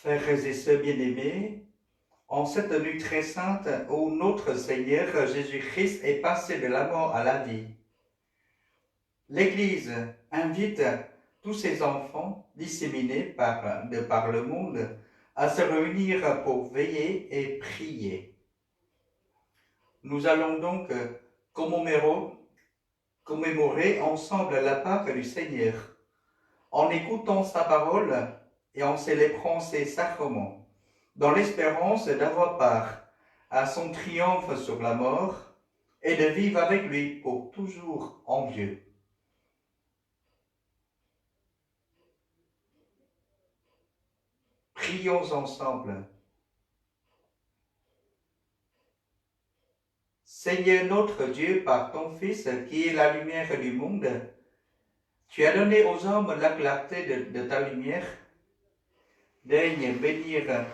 Frères et sœurs bien-aimés, en cette nuit très sainte où notre Seigneur Jésus-Christ est passé de la mort à la vie, l'Église invite tous ses enfants disséminés de par le monde à se réunir pour veiller et prier. Nous allons donc commémorer ensemble la Pâque du Seigneur, en écoutant sa parole et en célébrant ses sacrements, dans l'espérance d'avoir part à son triomphe sur la mort et de vivre avec lui pour toujours en Dieu. Prions ensemble. Seigneur notre Dieu, par ton Fils qui est la lumière du monde, tu as donné aux hommes la clarté de ta lumière. Daigne bénir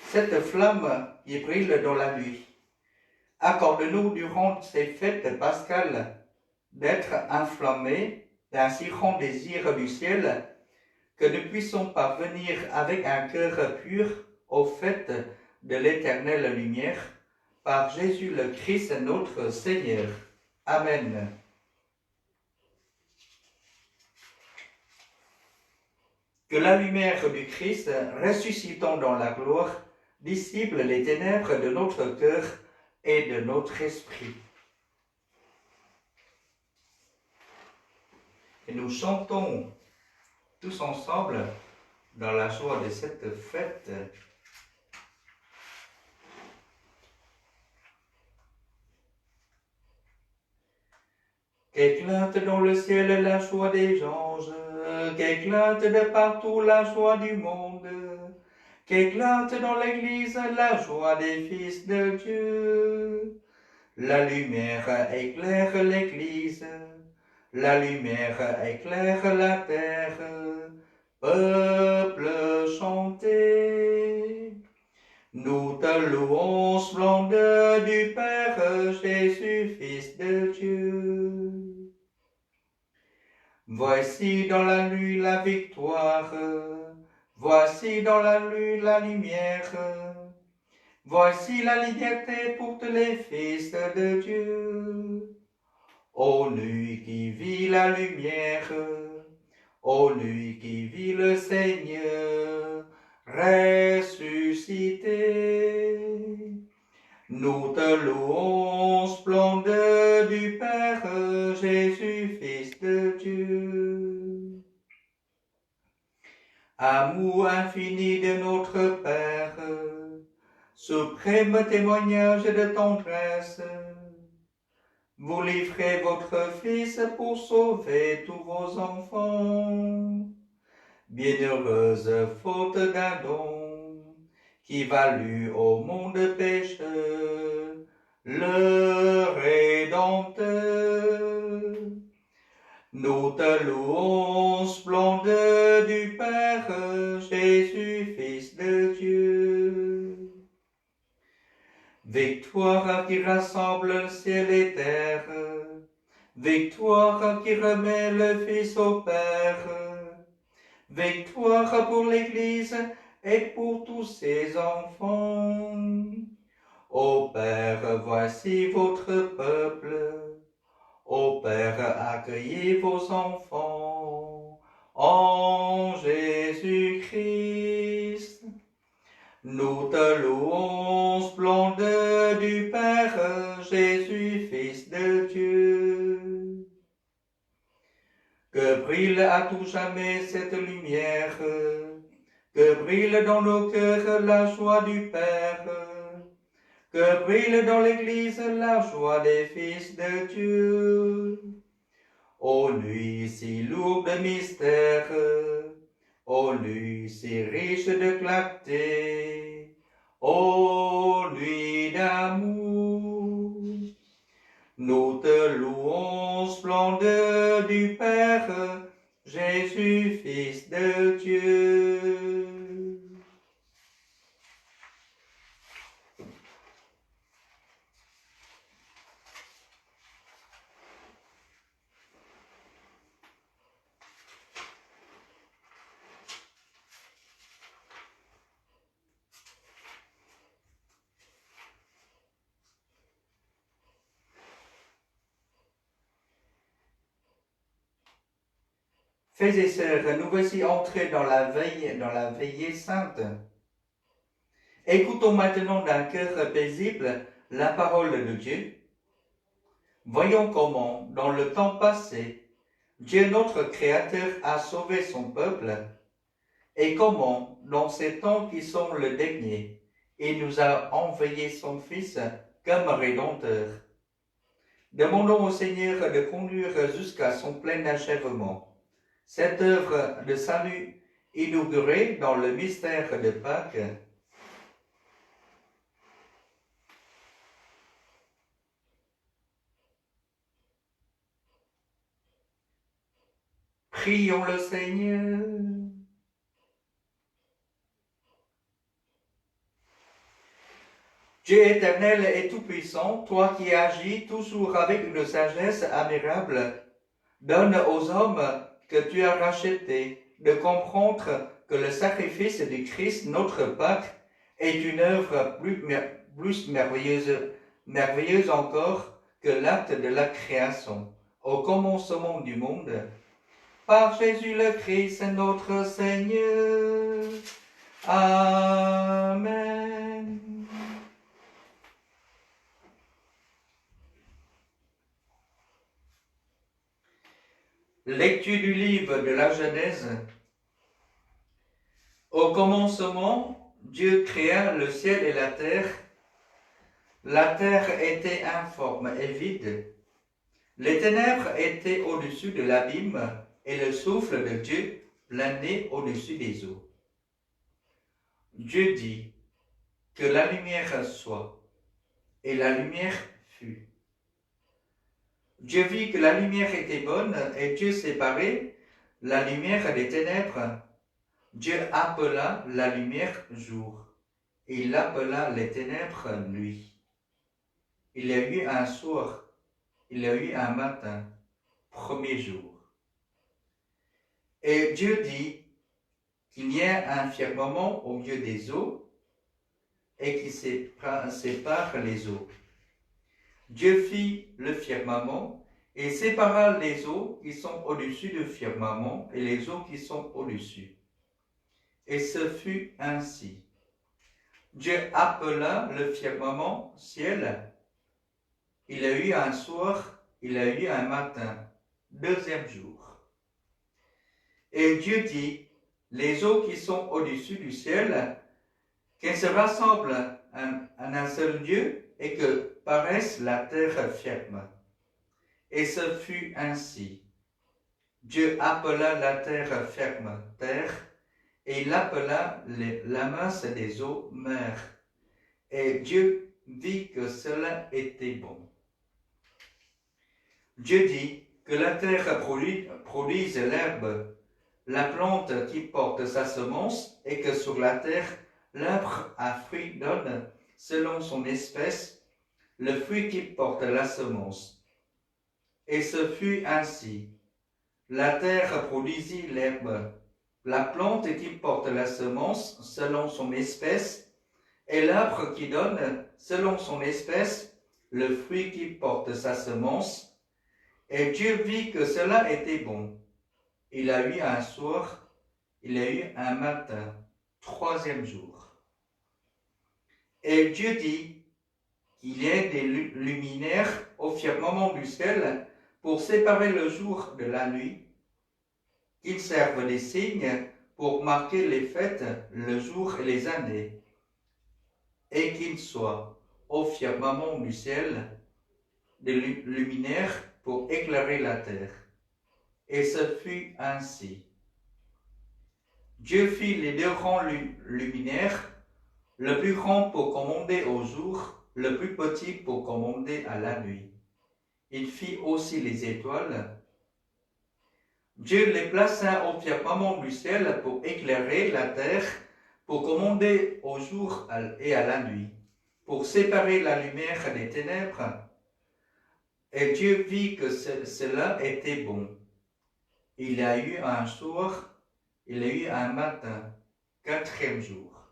cette flamme qui brille dans la nuit. Accorde-nous durant ces fêtes pascales d'être inflammés d'un si grand désir du ciel que nous puissions parvenir avec un cœur pur aux fêtes de l'éternelle lumière, par Jésus le Christ notre Seigneur. Amen. Que la lumière du Christ, ressuscitant dans la gloire, dissipe les ténèbres de notre cœur et de notre esprit. Et nous chantons tous ensemble dans la joie de cette fête. Qu'éclate dans le ciel la joie des anges, qu'éclate de partout la joie du monde, qu'éclate dans l'Église la joie des fils de Dieu. La lumière éclaire l'Église, la lumière éclaire la terre. Peuple, chantez. Nous te louons, splendeur du Père Jésus, Fils de Dieu. Voici dans la nuit la victoire, voici dans la nuit la lumière, voici la liberté pour tous les fils de Dieu. Ô nuit qui vit la lumière, ô nuit qui vit le Seigneur ressuscité. Nous te louons, splendeur du Père Jésus, Fils de Dieu. Amour infini de notre Père, suprême témoignage de tendresse, vous livrez votre Fils pour sauver tous vos enfants. Bienheureuse faute d'un don qui valut au monde pécheur le Rédempteur. Nous te louons, splendeur du Père Jésus, Fils de Dieu. Victoire qui rassemble le ciel et terre, victoire qui remet le Fils au Père, victoire pour l'Église et pour tous ses enfants. Ô Père, voici votre peuple. Ô Père, accueillez vos enfants en Jésus-Christ. Nous te louons, splendeur du Père Jésus, Fils de Dieu. Que brille à tout jamais cette lumière, que brille dans nos cœurs la joie du Père, que brille dans l'Église la joie des fils de Dieu. Ô nuit si lourde de mystère, ô nuit si riche de clarté, ô nuit d'amour, nous te louons, splendeur du Père, Jésus, Fils de Dieu. Frères et sœurs, nous voici entrés dans la veillée sainte. Écoutons maintenant d'un cœur paisible la parole de Dieu. Voyons comment, dans le temps passé, Dieu notre Créateur a sauvé son peuple, et comment, dans ces temps qui sont le dernier, il nous a envoyé son Fils comme Rédempteur. Demandons au Seigneur de conduire jusqu'à son plein achèvement cette œuvre de salut inaugurée dans le mystère de Pâques. Prions le Seigneur. Dieu éternel et tout-puissant, toi qui agis toujours avec une sagesse admirable, donne aux hommes que tu as rachetés de comprendre que le sacrifice du Christ, notre Pâques, est une œuvre plus merveilleuse encore que l'acte de la création, au commencement du monde. Par Jésus le Christ, notre Seigneur. Amen. Lecture du livre de la Genèse. Au commencement, Dieu créa le ciel et la terre. La terre était informe et vide. Les ténèbres étaient au-dessus de l'abîme et le souffle de Dieu planait au-dessus des eaux. Dieu dit que la lumière soit, et la lumière fut. Dieu vit que la lumière était bonne, et Dieu séparait la lumière des ténèbres. Dieu appela la lumière jour, et il appela les ténèbres nuit. Il y a eu un soir, il y a eu un matin, premier jour. Et Dieu dit qu'il y a un firmament au milieu des eaux, et qui sépare les eaux. Dieu fit le firmament et sépara les eaux qui sont au-dessus du firmament et les eaux qui sont au-dessus. Et ce fut ainsi. Dieu appela le firmament ciel. Il y a eu un soir, il y a eu un matin, deuxième jour. Et Dieu dit, les eaux qui sont au-dessus du ciel, qu'elles se rassemblent en un seul lieu et que paraisse la terre ferme. Et ce fut ainsi. Dieu appela la terre ferme terre, et il appela la masse des eaux mer. Et Dieu vit que cela était bon. Dieu dit que la terre produise l'herbe, la plante qui porte sa semence, et que sur la terre l'arbre à fruits donne, selon son espèce, le fruit qui porte la semence. Et ce fut ainsi. La terre produisit l'herbe, la plante qui porte la semence selon son espèce, et l'arbre qui donne, selon son espèce, le fruit qui porte sa semence. Et Dieu vit que cela était bon. Il a eu un soir, il a eu un matin, troisième jour. Et Dieu dit, il y ait des luminaires au firmament du ciel pour séparer le jour de la nuit, qu'ils servent des signes pour marquer les fêtes, le jour et les années, et qu'ils soient au firmament du ciel des luminaires pour éclairer la terre. Et ce fut ainsi. Dieu fit les deux grands luminaires, le plus grand pour commander au jour, le plus petit pour commander à la nuit. Il fit aussi les étoiles. Dieu les plaça au firmament du ciel pour éclairer la terre, pour commander au jour et à la nuit, pour séparer la lumière des ténèbres. Et Dieu vit que cela était bon. Il y a eu un soir, il y a eu un matin, quatrième jour.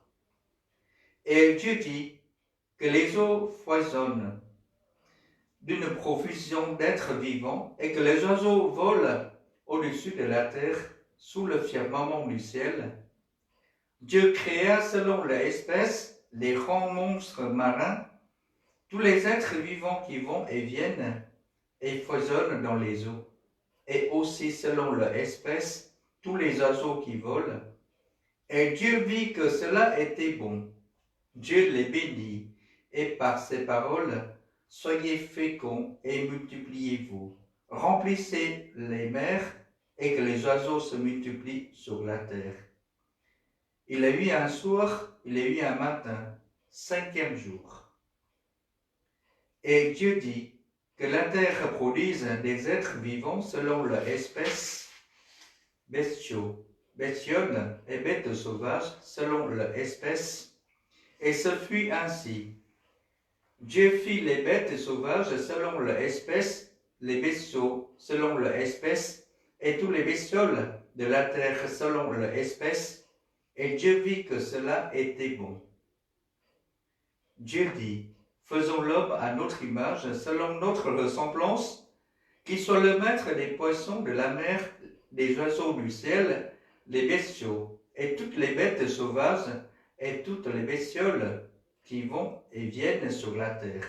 Et Dieu dit que les eaux foisonnent d'une profusion d'êtres vivants et que les oiseaux volent au-dessus de la terre sous le firmament du ciel. Dieu créa selon l'espèce les grands monstres marins, tous les êtres vivants qui vont et viennent et foisonnent dans les eaux, et aussi selon l'espèce tous les oiseaux qui volent. Et Dieu vit que cela était bon. Dieu les bénit, et par ses paroles, soyez féconds et multipliez-vous, remplissez les mers et que les oiseaux se multiplient sur la terre. Il a eu un soir, il a eu un matin, 5e jour. Et Dieu dit que la terre produise des êtres vivants selon leur espèce, bestiaux, bestioles et bêtes sauvages selon leur espèce, et ce fut ainsi. Dieu fit les bêtes sauvages selon leur espèce, les bestiaux selon leur espèce, et tous les bestioles de la terre selon leur espèce, et Dieu vit que cela était bon. Dieu dit, faisons l'homme à notre image, selon notre ressemblance, qu'il soit le maître des poissons de la mer, des oiseaux du ciel, les bestiaux, et toutes les bêtes sauvages, et toutes les bestioles qui vont et viennent sur la terre.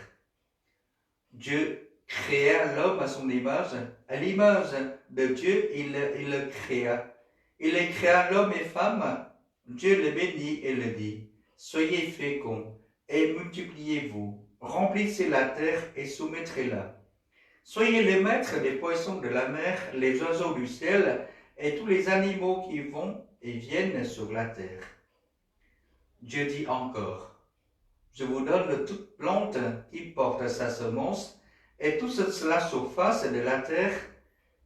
Dieu créa l'homme à son image, à l'image de Dieu, il le créa. Il les créa l'homme et femme, Dieu le bénit et le dit, soyez féconds et multipliez-vous, remplissez la terre et soumettrez-la. Soyez les maîtres des poissons de la mer, les oiseaux du ciel, et tous les animaux qui vont et viennent sur la terre. Dieu dit encore, je vous donne toute plante qui porte sa semence, et tout la surface de la terre,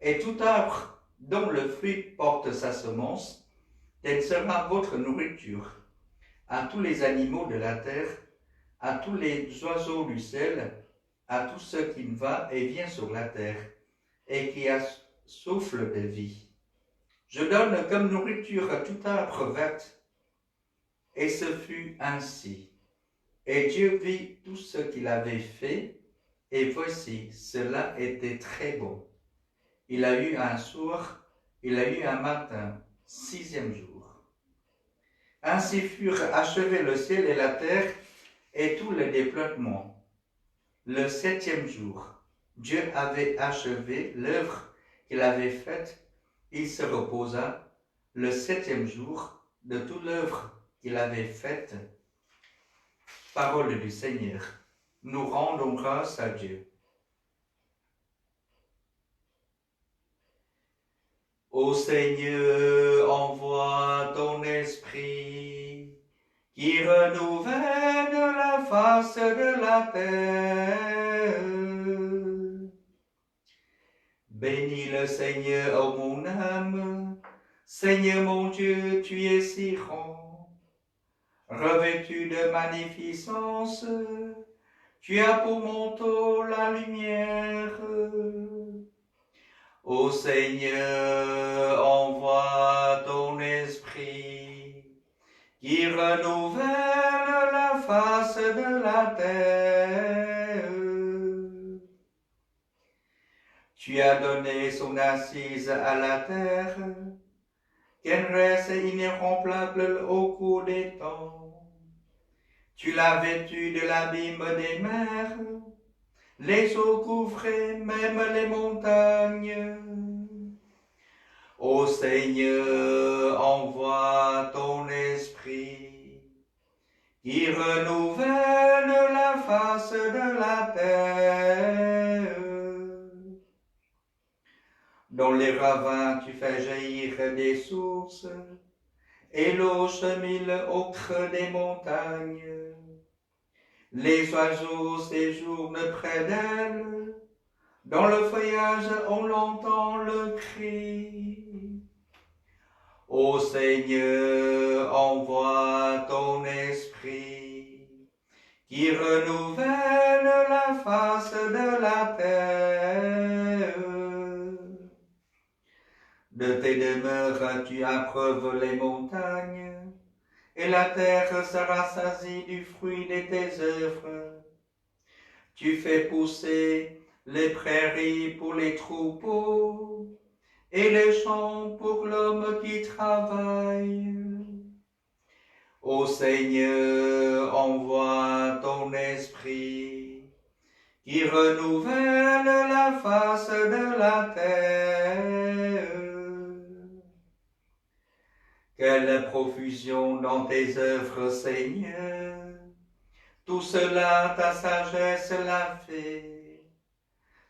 et tout arbre dont le fruit porte sa semence, telle sera votre nourriture. À tous les animaux de la terre, à tous les oiseaux du ciel, à tous ceux qui va et vient sur la terre, et qui a souffle de vie. Je donne comme nourriture à tout arbre vert. Et ce fut ainsi. Et Dieu vit tout ce qu'il avait fait, et voici, cela était très bon. Il a eu un soir, il a eu un matin, 6e jour. Ainsi furent achevés le ciel et la terre, et tout le déploiement. Le 7e jour, Dieu avait achevé l'œuvre qu'il avait faite, il se reposa le 7e jour de toute l'œuvre qu'il avait faite. Parole du Seigneur. Nous rendons grâce à Dieu. Ô Seigneur, envoie ton esprit qui renouvelle la face de la terre. Bénis le Seigneur, ô mon âme. Seigneur mon Dieu, tu es si grand. Revêtu de magnificence, tu as pour manteau la lumière. Ô Seigneur, envoie ton esprit qui renouvelle la face de la terre. Tu as donné son assise à la terre, qu'elle reste inéromplable au cours des temps. Tu l'as vêtue de l'abîme des mers, les eaux couvraient même les montagnes. Ô Seigneur, envoie ton esprit, qui renouvelle la face de la terre. Dans les ravins tu fais jaillir des sources, et l'eau chemine au creux des montagnes. Les oiseaux séjournent près d'elle, dans le feuillage on l'entend le cri. Ô Seigneur, envoie ton esprit, qui renouvelle la face de la terre. De tes demeures tu approuves les montagnes, et la terre se rassasie du fruit de tes œuvres. Tu fais pousser les prairies pour les troupeaux, et les champs pour l'homme qui travaille. Ô Seigneur, envoie ton esprit qui renouvelle la face de la terre. Quelle profusion dans tes œuvres, Seigneur! Tout cela, ta sagesse l'a fait.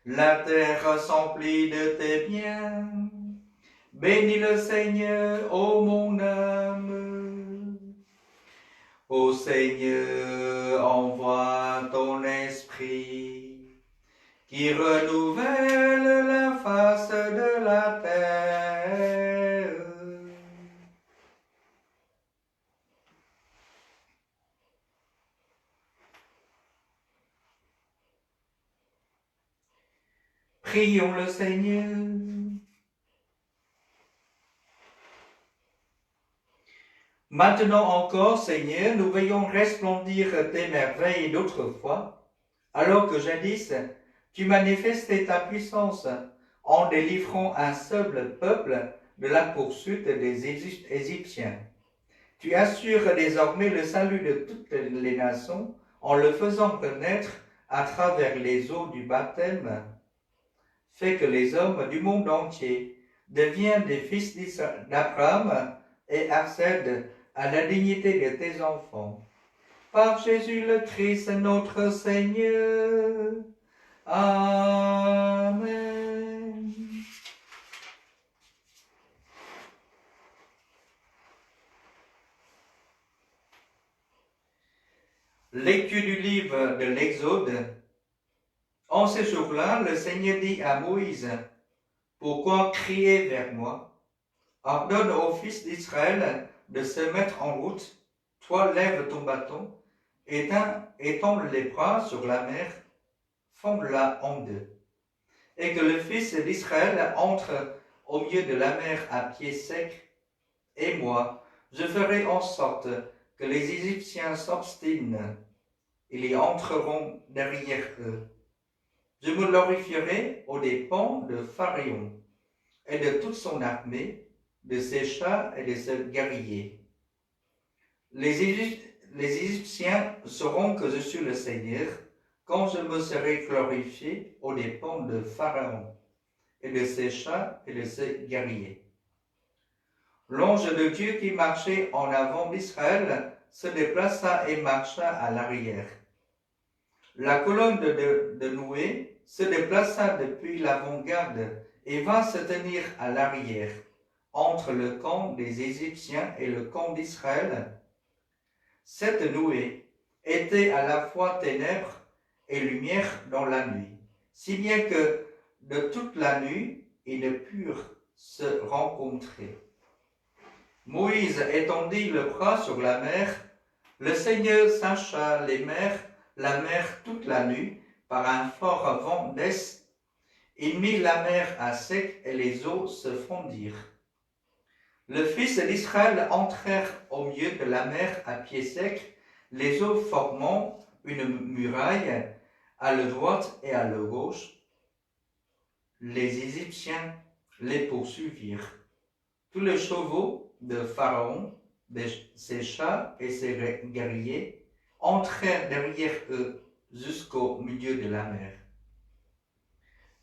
La terre s'emplit de tes biens. Bénis le Seigneur, ô mon âme. Ô Seigneur, envoie ton esprit qui renouvelle la face de la terre. Prions le Seigneur. Maintenant encore, Seigneur, nous voyons resplendir tes merveilles d'autrefois, alors que jadis, tu manifestais ta puissance en délivrant un seul peuple de la poursuite des Égyptiens. Tu assures désormais le salut de toutes les nations en le faisant connaître à travers les eaux du baptême. Fais que les hommes du monde entier deviennent des fils d'Abraham et accèdent à la dignité de tes enfants. Par Jésus le Christ, notre Seigneur. Amen. Lecture du livre de l'Exode. En ce jour-là, le Seigneur dit à Moïse, « Pourquoi crier vers moi? Ordonne aux fils d'Israël de se mettre en route. Toi, lève ton bâton, étends les bras sur la mer, fonde-la en deux. Et que le fils d'Israël entre au milieu de la mer à pied sec. Et moi, je ferai en sorte que les Égyptiens s'obstinent. Ils y entreront derrière eux. Je me glorifierai aux dépens de Pharaon et de toute son armée, de ses chars et de ses guerriers. Les Égyptiens sauront que je suis le Seigneur quand je me serai glorifié aux dépens de Pharaon et de ses chars et de ses guerriers. L'ange de Dieu qui marchait en avant d'Israël se déplaça et marcha à l'arrière. La colonne de Noé se déplaça depuis l'avant-garde et va se tenir à l'arrière, entre le camp des Égyptiens et le camp d'Israël. Cette nuée était à la fois ténèbres et lumière dans la nuit, si bien que de toute la nuit ils ne purent se rencontrer. Moïse étendit le bras sur la mer, le Seigneur sacha la mer toute la nuit par un fort vent d'est. Il mit la mer à sec et les eaux se fondirent. Le fils d'Israël entrèrent au milieu de la mer à pied sec, les eaux formant une muraille à la droite et à la gauche. Les Égyptiens les poursuivirent. Tous les chevaux de Pharaon, ses chars et ses guerriers entrèrent derrière eux jusqu'au milieu de la mer.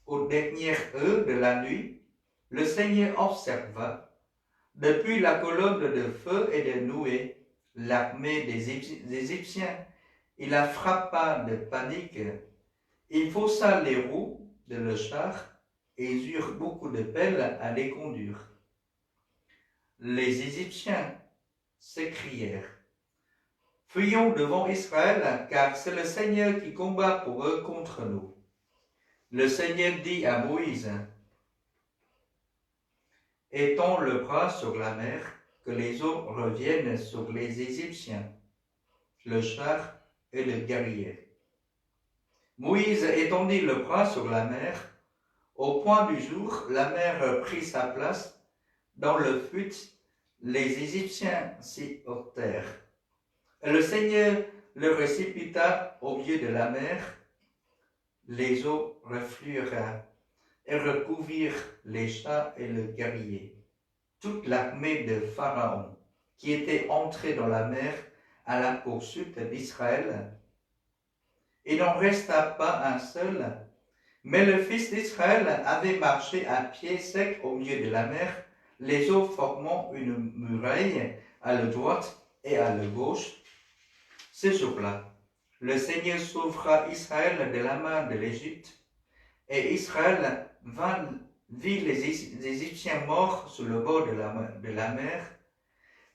Aux dernières heures de la nuit, le Seigneur observa, depuis la colonne de feu et de nuée, l'armée des Égyptiens. Il la frappa de panique. Il faussa les roues de le char et ils eurent beaucoup de peine à les conduire. Les Égyptiens s'écrièrent, « Fuyons devant Israël, car c'est le Seigneur qui combat pour eux contre nous. » Le Seigneur dit à Moïse, « Étends le bras sur la mer, que les eaux reviennent sur les Égyptiens, le char et le guerrier. » Moïse étendit le bras sur la mer. Au point du jour, la mer prit sa place. Dans le fut, les Égyptiens s'y heurtèrent. Le Seigneur le précipita au milieu de la mer. Les eaux refluèrent et recouvrirent les chars et le guerrier. Toute l'armée de Pharaon, qui était entrée dans la mer à la poursuite d'Israël, il n'en resta pas un seul, mais le fils d'Israël avait marché à pied sec au milieu de la mer, les eaux formant une muraille à la droite et à la gauche. Ce jour-là, le Seigneur sauvera Israël de la main de l'Égypte, et Israël vit les Égyptiens morts sur le bord de la mer.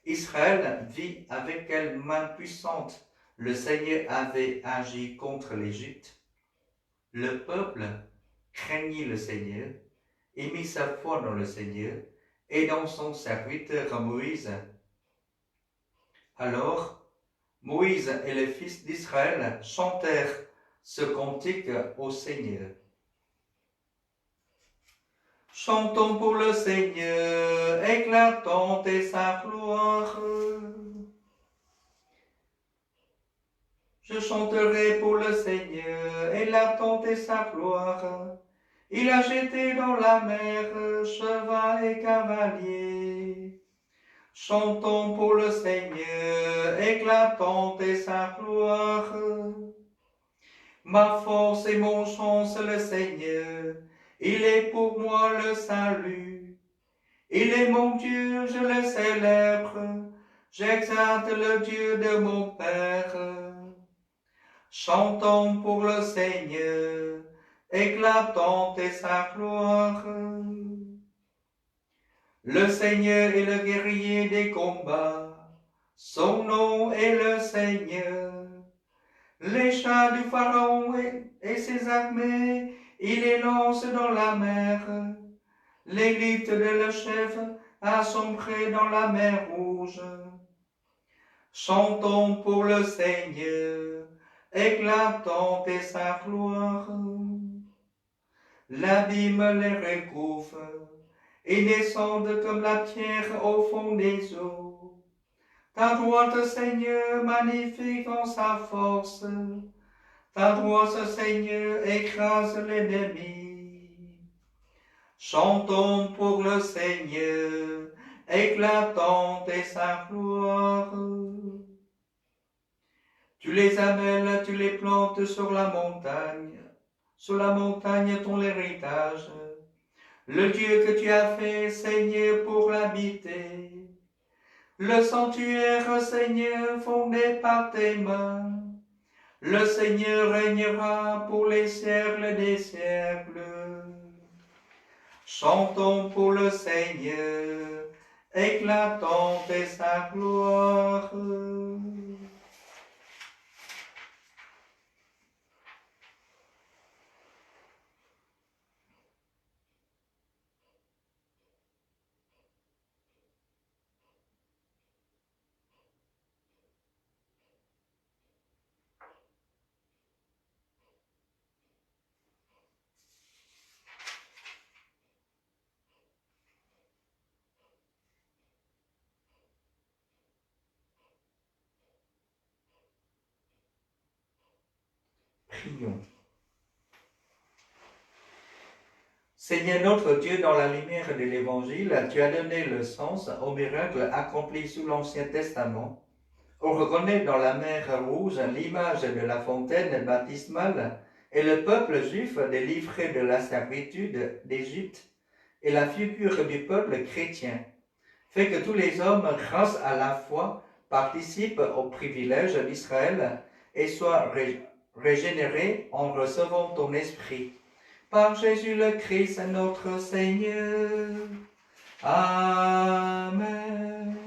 Israël vit avec quelle main puissante le Seigneur avait agi contre l'Égypte. Le peuple craignit le Seigneur et mit sa foi dans le Seigneur et dans son serviteur Moïse. Alors, Moïse et les fils d'Israël chantèrent ce cantique au Seigneur. Chantons pour le Seigneur, éclatante est sa gloire. Je chanterai pour le Seigneur, éclatante est sa gloire. Il a jeté dans la mer cheval et cavalier. Chantons pour le Seigneur, éclatante est sa gloire. Ma force et mon chant, c'est le Seigneur. Il est pour moi le salut. Il est mon Dieu, je le célèbre. J'exalte le Dieu de mon Père. Chantons pour le Seigneur, éclatante est sa gloire. Le Seigneur est le guerrier des combats. Son nom est le Seigneur. Les chars du Pharaon et ses armées, il les lance dans la mer. L'élite de le chef a sombré dans la mer rouge. Chantons pour le Seigneur, éclatante est sa gloire. L'abîme les recouvre et descendent comme la pierre au fond des eaux. Ta droite, Seigneur, magnifique en sa force. Ta droite, Seigneur, écrase l'ennemi. Chantons pour le Seigneur, éclatante est sa gloire. Tu les amènes, tu les plantes sur la montagne ton héritage. Le Dieu que tu as fait, Seigneur, pour l'habiter. Le sanctuaire, Seigneur, fondé par tes mains. Le Seigneur régnera pour les siècles des siècles. Chantons pour le Seigneur, éclatante est sa gloire. Prions. Seigneur notre Dieu, dans la lumière de l'Évangile, tu as donné le sens aux miracles accomplis sous l'Ancien Testament. On reconnaît dans la mer Rouge l'image de la fontaine baptismale et le peuple juif délivré de la servitude d'Égypte et la figure du peuple chrétien fait que tous les hommes, grâce à la foi, participent au privilège d'Israël et soient régénérés en recevant ton esprit. Par Jésus le Christ, notre Seigneur. Amen.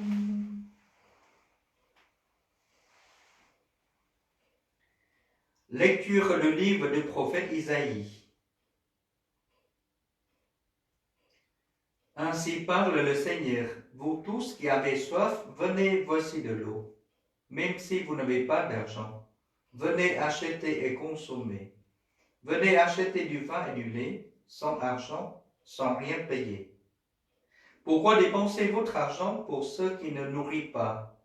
Lecture du livre du prophète Isaïe. Ainsi parle le Seigneur, vous tous qui avez soif, venez, voici de l'eau. Même si vous n'avez pas d'argent, venez acheter et consommer. Venez acheter du vin et du lait, sans argent, sans rien payer. Pourquoi dépenser votre argent pour ceux qui ne nourrissent pas?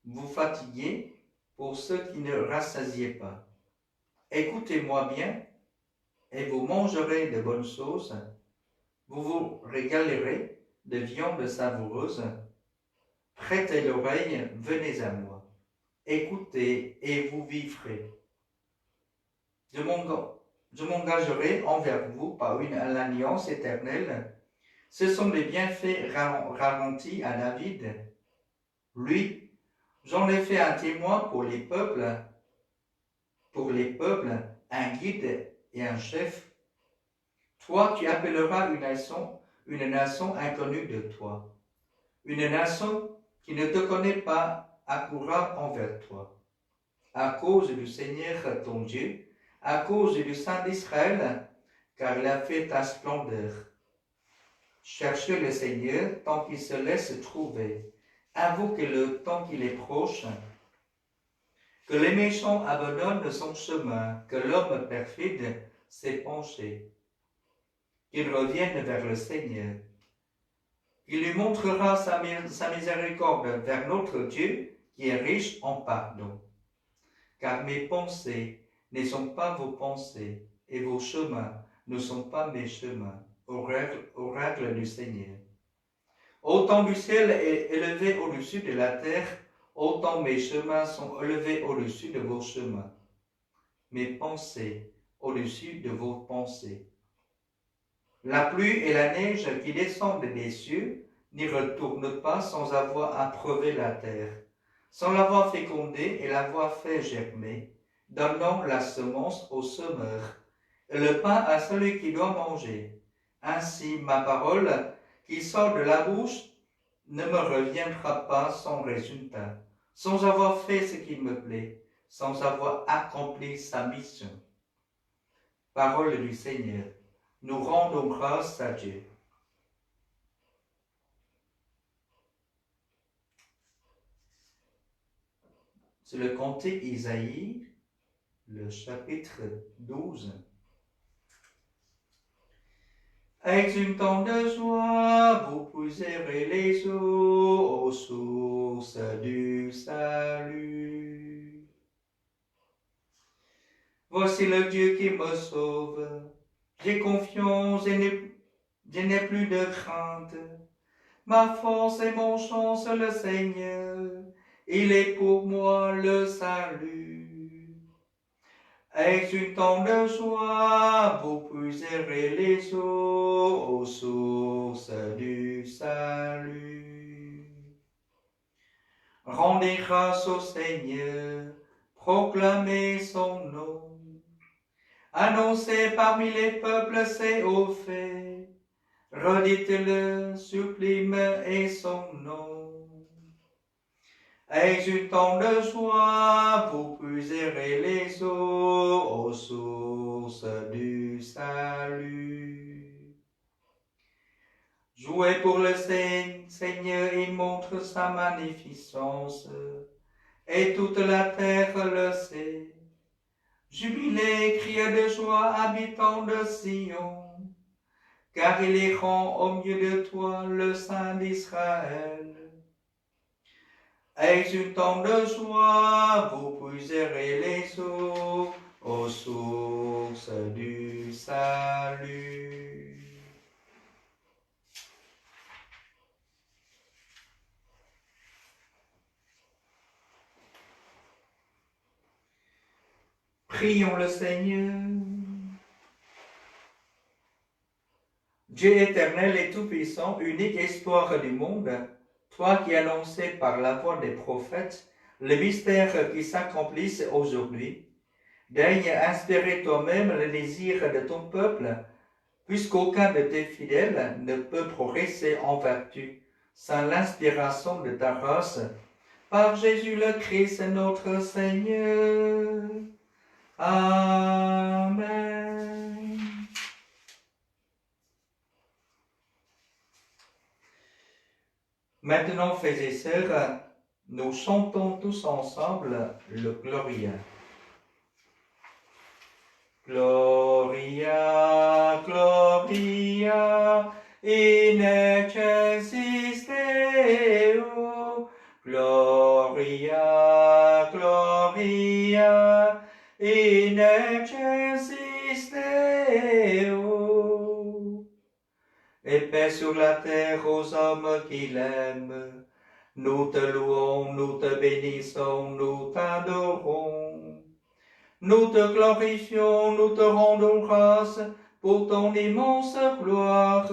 Vous fatiguez pour ceux qui ne rassasiez pas. Écoutez-moi bien et vous mangerez de bonnes choses, vous vous régalerez de viande savoureuse. Prêtez l'oreille, venez à moi. Écoutez et vous vivrez. Je m'engagerai envers vous par une alliance éternelle. Ce sont des bienfaits garantis à David. Lui, j'en ai fait un témoin pour les peuples, un guide et un chef. Toi, tu appelleras une nation inconnue de toi. Une nation qui ne te connaît pas accourra envers toi. À cause du Seigneur ton Dieu, à cause du Saint d'Israël, car il a fait ta splendeur. Cherchez le Seigneur tant qu'il se laisse trouver. Invoquez-le tant qu'il est proche. Que les méchants abandonnent son chemin, que l'homme perfide ses pensées. Qu'il revienne vers le Seigneur. Il lui montrera sa miséricorde vers notre Dieu qui est riche en pardon. Car mes pensées ne sont pas vos pensées et vos chemins ne sont pas mes chemins, aux règles du Seigneur. Autant du ciel est élevé au-dessus de la terre, autant mes chemins sont élevés au-dessus de vos chemins, mes pensées au-dessus de vos pensées. La pluie et la neige qui descendent des cieux n'y retournent pas sans avoir approuvé la terre, sans l'avoir fécondée et l'avoir fait germer, donnant la semence au semeur, et le pain à celui qui doit manger. Ainsi ma parole qui sort de la bouche ne me reviendra pas sans résultat, sans avoir fait ce qui me plaît, sans avoir accompli sa mission. Parole du Seigneur. Nous rendons grâce à Dieu. C'est le cantique Isaïe, le chapitre 12. Exultant de joie, vous puiserez les eaux aux sources du salut. Voici le Dieu qui me sauve. J'ai confiance et je n'ai plus de crainte. Ma force et mon chance, le Seigneur, il est pour moi le salut. Exultant de joie, vous puiserez les eaux aux sources du salut. Rendez grâce au Seigneur, proclamez son nom. Annoncez parmi les peuples ses hauts faits. Redites-le, sublime est son nom. Exultant de joie, vous puiserez les eaux aux sources du salut. Jouez pour le Seigneur, il montre sa magnificence, et toute la terre le sait. Jubilez, criez de joie, habitants de Sion, car il est rend au milieu de toi le Saint d'Israël. Exultant de joie, vous puiserez les eaux aux sources du salut. Prions le Seigneur. Dieu éternel et tout-puissant, unique espoir du monde, toi qui annonçais par la voix des prophètes les mystères qui s'accomplissent aujourd'hui, daigne inspirer toi-même le désir de ton peuple, puisqu'aucun de tes fidèles ne peut progresser en vertu sans l'inspiration de ta race, par Jésus le Christ notre Seigneur. Amen. Maintenant, frères et sœurs, nous chantons tous ensemble le Gloria. Gloria, Gloria, in excelsis Deo. Gloria, Gloria, in excelsis Léo. Et paix sur la terre aux hommes qu'il aime. Nous te louons, nous te bénissons, nous t'adorons. Nous te glorifions, nous te rendons grâce pour ton immense gloire.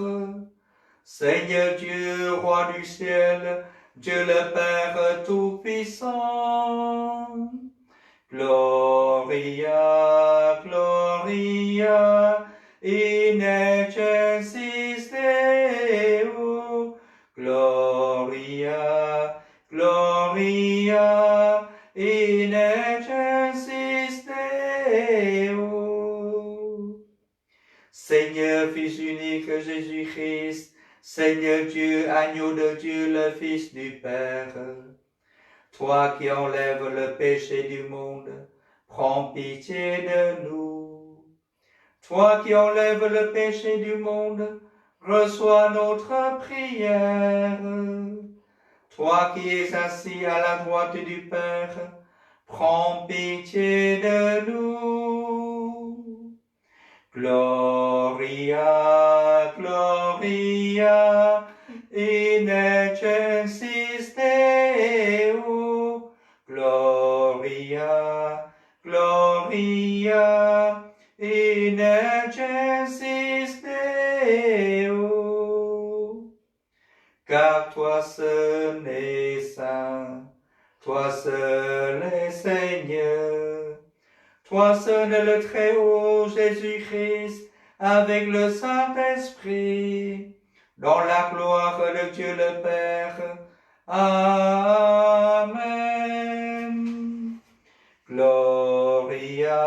Seigneur Dieu, roi du ciel, Dieu le Père Tout-Puissant. Gloria, Gloria, in excelsis Deo. Gloria, Gloria, in excelsis Deo. Seigneur, Fils unique Jésus-Christ, Seigneur Dieu, agneau de Dieu, le Fils du Père, toi qui enlèves le péché du monde, prends pitié de nous. Toi qui enlèves le péché du monde, reçois notre prière. Toi qui es assis à la droite du Père, prends pitié de nous. Gloria, Gloria, in excelsis Deo. Gloria, Gloria, in excelsis Deo. Car toi seul es saint, toi seul es Seigneur, toi seul le Très-Haut Jésus-Christ, avec le Saint-Esprit, dans la gloire de Dieu le Père. Amen. Gloria,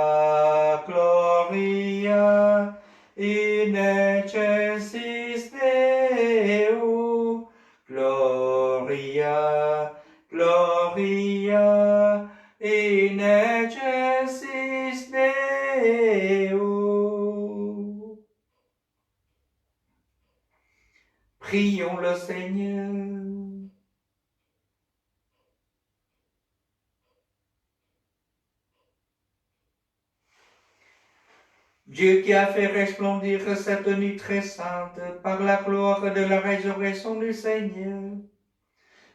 Gloria, in excelsis Deo. Gloria, Gloria, in excelsis Deo. Prions le Seigneur. Dieu qui a fait resplendir cette nuit très sainte par la gloire de la résurrection du Seigneur,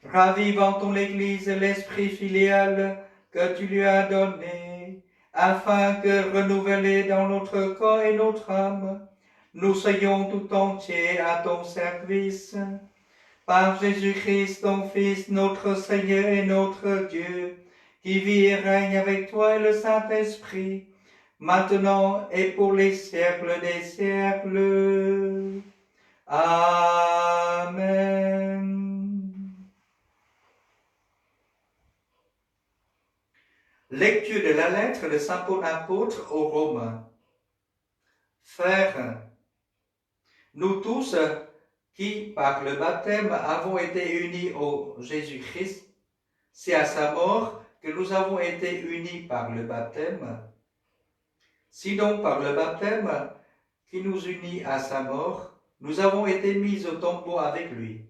ravive en ton Église l'esprit filial que tu lui as donné, afin que, renouvelés dans notre corps et notre âme, nous soyons tout entiers à ton service. Par Jésus-Christ, ton Fils, notre Seigneur et notre Dieu, qui vit et règne avec toi et le Saint-Esprit, maintenant et pour les siècles des siècles. Amen. Lecture de la lettre de Saint Paul apôtre aux Romains. Frères, nous tous qui, par le baptême, avons été unis au Jésus-Christ, c'est à sa mort que nous avons été unis par le baptême. Si donc par le baptême qui nous unit à sa mort, nous avons été mis au tombeau avec lui,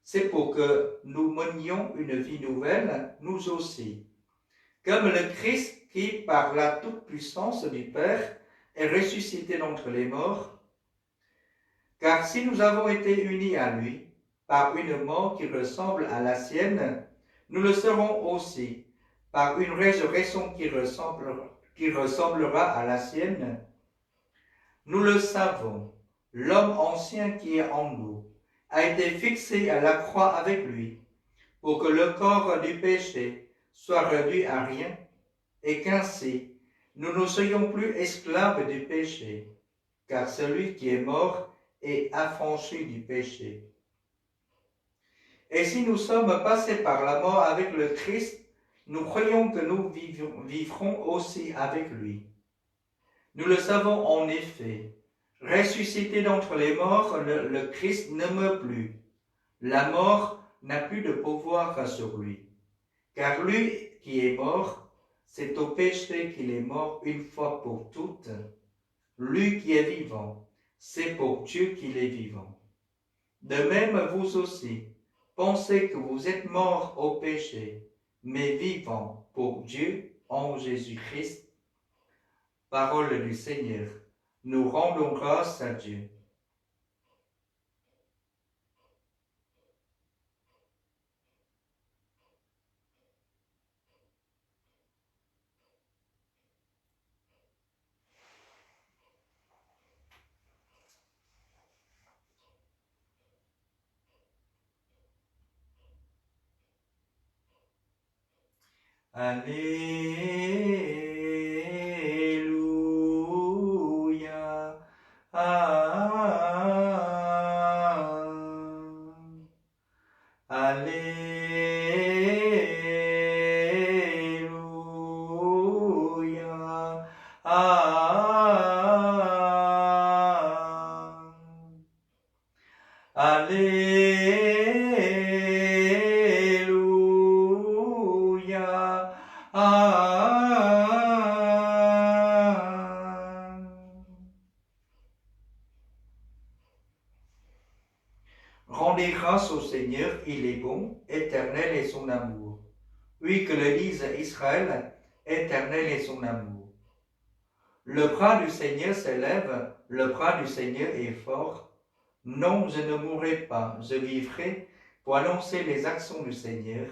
c'est pour que nous menions une vie nouvelle, nous aussi. Comme le Christ qui, par la toute-puissance du Père, est ressuscité d'entre les morts, car si nous avons été unis à lui par une mort qui ressemble à la sienne, nous le serons aussi par une résurrection qui ressemblera à la sienne. Nous le savons, l'homme ancien qui est en nous a été fixé à la croix avec lui, pour que le corps du péché soit réduit à rien, et qu'ainsi nous ne soyons plus esclaves du péché, car celui qui est mort est affranchi du péché. Et si nous sommes passés par la mort avec le Christ, nous croyons que nous vivrons aussi avec lui. Nous le savons en effet, ressuscité d'entre les morts, le Christ ne meurt plus. La mort n'a plus de pouvoir sur lui. Car lui qui est mort, c'est au péché qu'il est mort une fois pour toutes. Lui qui est vivant, c'est pour Dieu qu'il est vivant. De même, vous aussi, pensez que vous êtes morts au péché, mais vivants pour Dieu en Jésus-Christ. Parole du Seigneur. Nous rendons grâce à Dieu. Alléluia. Alléluia. Alléluia. Rendez grâce au Seigneur, il est bon, éternel est son amour. Oui, que le dise Israël, éternel est son amour. Le bras du Seigneur s'élève, le bras du Seigneur est fort. Non, je ne mourrai pas, je vivrai pour annoncer les actions du Seigneur.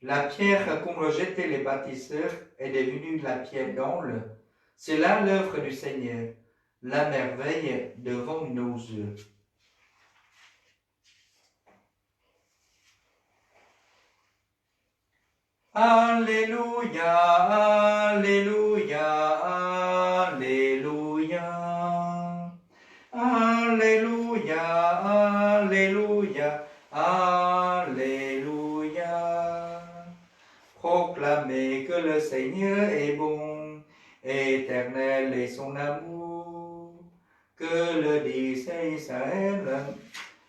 La pierre qu'ont rejetée les bâtisseurs est devenue la pierre d'angle. C'est là l'œuvre du Seigneur, la merveille devant nos yeux. Alléluia, Alléluia, Alléluia. Alléluia, Alléluia, Alléluia. Proclamez que le Seigneur est bon, éternel est son amour. Que le dise Israël,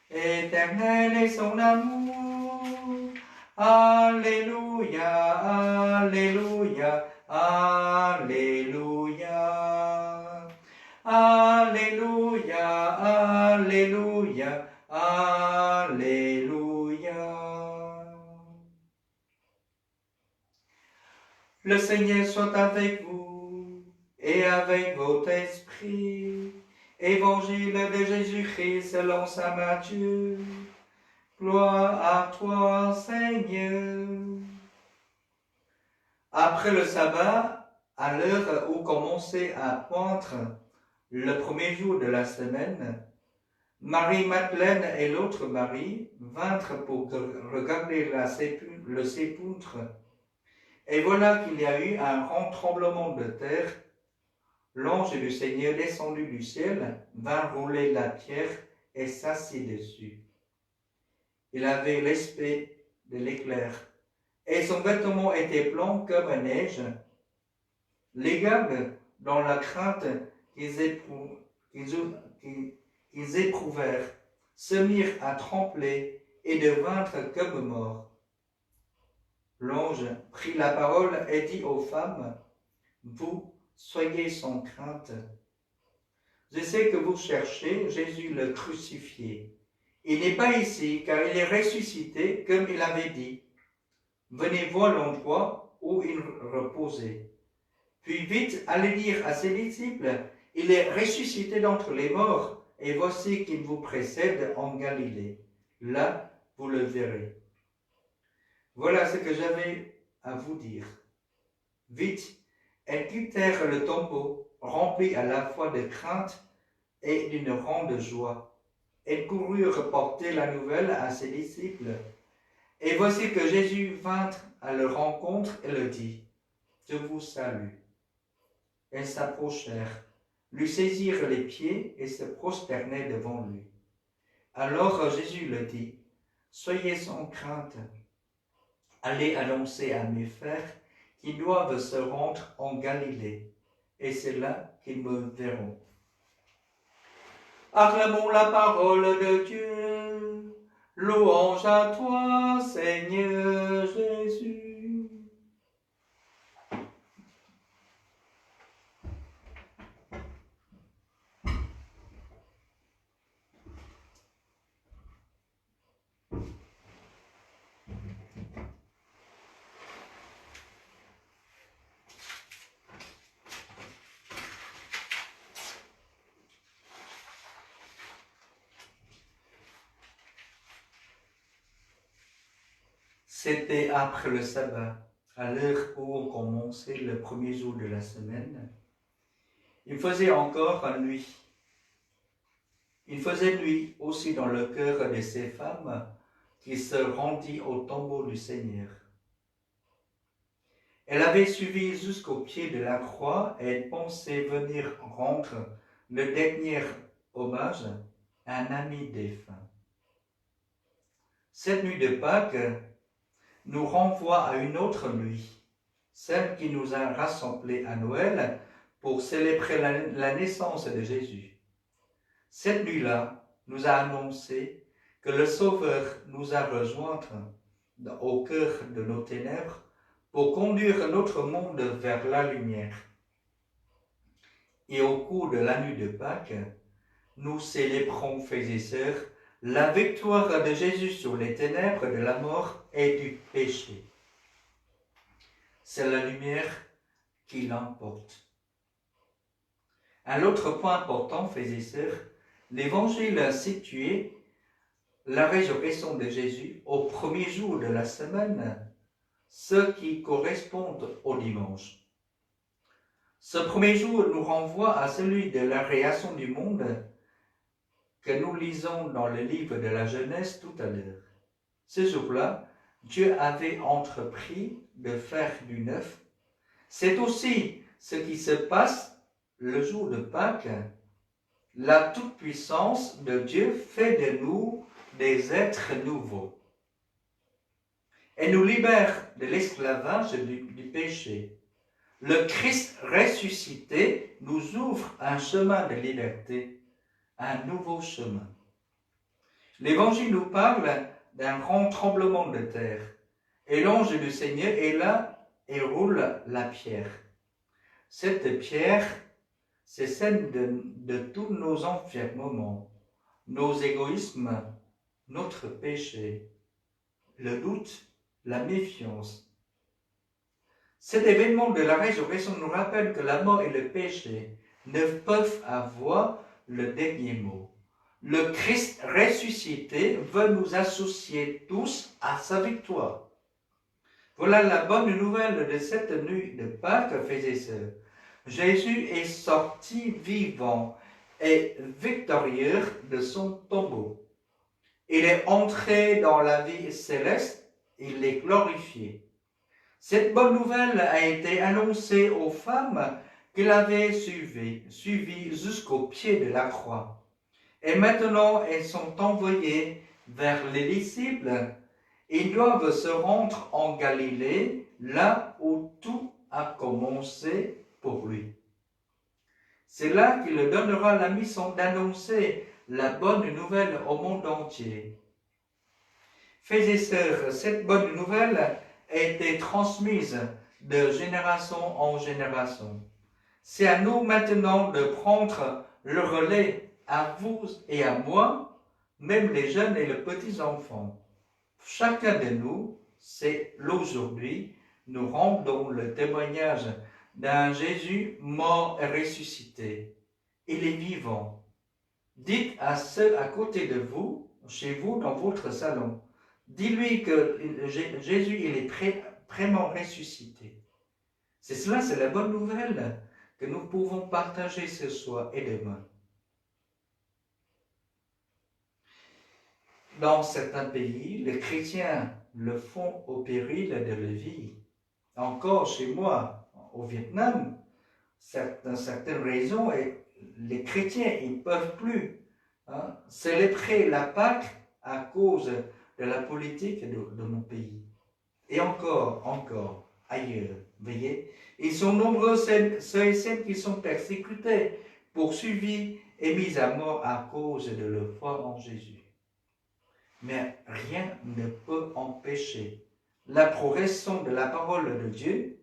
éternel est son amour. Alléluia, Alléluia, Alléluia. Alléluia, Alléluia, Alléluia. Le Seigneur soit avec vous et avec votre esprit. Évangile de Jésus-Christ selon saint Matthieu. Gloire à toi, Seigneur. Après le sabbat, à l'heure où commençait à poindre le premier jour de la semaine, Marie-Madeleine et l'autre Marie vinrent pour regarder le sépulcre. Et voilà qu'il y a eu un grand tremblement de terre. L'ange du Seigneur descendu du ciel vint rouler la pierre et s'assit dessus. Il avait l'aspect de l'éclair, et son vêtement était blanc comme neige. Les gardes, dans la crainte qu'ils éprouvèrent, se mirent à trembler et devinrent comme morts. L'ange prit la parole et dit aux femmes, « Vous, soyez sans crainte. Je sais que vous cherchez Jésus le crucifié. Il n'est pas ici, car il est ressuscité, comme il avait dit. Venez voir l'endroit où il reposait. Puis vite, allez dire à ses disciples, il est ressuscité d'entre les morts, et voici qu'il vous précède en Galilée. Là, vous le verrez. » Voilà ce que j'avais à vous dire. Vite, elles quittèrent le tombeau, remplies à la fois de crainte et d'une grande joie. Elles coururent porter la nouvelle à ses disciples. Et voici que Jésus vint à leur rencontre et leur dit, « Je vous salue. » Elles s'approchèrent, lui saisirent les pieds et se prosternèrent devant lui. Alors Jésus leur dit, « Soyez sans crainte. Allez annoncer à mes frères qu'ils doivent se rendre en Galilée, et c'est là qu'ils me verront. » Acclamons la parole de Dieu. Louange à toi, Seigneur Jésus. C'était après le sabbat, à l'heure où on commençait le premier jour de la semaine. Il faisait encore nuit. Il faisait nuit aussi dans le cœur de ces femmes qui se rendit au tombeau du Seigneur. Elle avait suivi jusqu'au pied de la croix et elle pensait venir rendre le dernier hommage à un ami défunt. Cette nuit de Pâques nous renvoie à une autre nuit, celle qui nous a rassemblés à Noël pour célébrer la naissance de Jésus. Cette nuit-là nous a annoncé que le Sauveur nous a rejoints au cœur de nos ténèbres pour conduire notre monde vers la lumière. Et au cours de la nuit de Pâques, nous célébrons, frères et sœurs, la victoire de Jésus sur les ténèbres de la mort et du péché. C'est la lumière qui l'emporte. Un autre point important, frères et sœurs, l'Évangile situé la résurrection de Jésus au premier jour de la semaine, ce qui correspond au dimanche. Ce premier jour nous renvoie à celui de la création du monde que nous lisons dans le livre de la Genèse tout à l'heure. Ce jour-là, Dieu avait entrepris de faire du neuf. C'est aussi ce qui se passe le jour de Pâques. La toute-puissance de Dieu fait de nous des êtres nouveaux et nous libère de l'esclavage du péché. Le Christ ressuscité nous ouvre un chemin de liberté, un nouveau chemin. L'Évangile nous parle d'un grand tremblement de terre et l'ange du Seigneur est là et roule la pierre. Cette pierre, c'est celle de tous nos enfermements, nos égoïsmes, notre péché, le doute, la méfiance. Cet événement de la résurrection nous rappelle que la mort et le péché ne peuvent avoir le dernier mot. Le Christ ressuscité veut nous associer tous à sa victoire. Voilà la bonne nouvelle de cette nuit de Pâques, frères et sœurs. Jésus est sorti vivant et victorieux de son tombeau. Il est entré dans la vie céleste, il est glorifié. Cette bonne nouvelle a été annoncée aux femmes qui l'avaient suivi jusqu'au pied de la croix. Et maintenant, elles sont envoyées vers les disciples. Ils doivent se rendre en Galilée, là où tout a commencé pour lui. C'est là qu'il donnera la mission d'annoncer la bonne nouvelle au monde entier. Frères et sœurs, cette bonne nouvelle a été transmise de génération en génération. C'est à nous maintenant de prendre le relais, à vous et à moi, même les jeunes et les petits-enfants. Chacun de nous, c'est l'aujourd'hui, nous rendons le témoignage d'un Jésus mort et ressuscité. Il est vivant. Dites à ceux à côté de vous, chez vous, dans votre salon, dis-lui que Jésus, il est vraiment ressuscité. C'est cela, c'est la bonne nouvelle que nous pouvons partager ce soir et demain. Dans certains pays, les chrétiens le font au péril de leur vie. Encore chez moi, au Vietnam, certaines raisons, et les chrétiens ils ne peuvent plus célébrer la Pâque à cause de la politique de mon pays. Et encore, ailleurs, voyez. Ils sont nombreux ceux et celles qui sont persécutés, poursuivis et mis à mort à cause de leur foi en Jésus. Mais rien ne peut empêcher la progression de la parole de Dieu.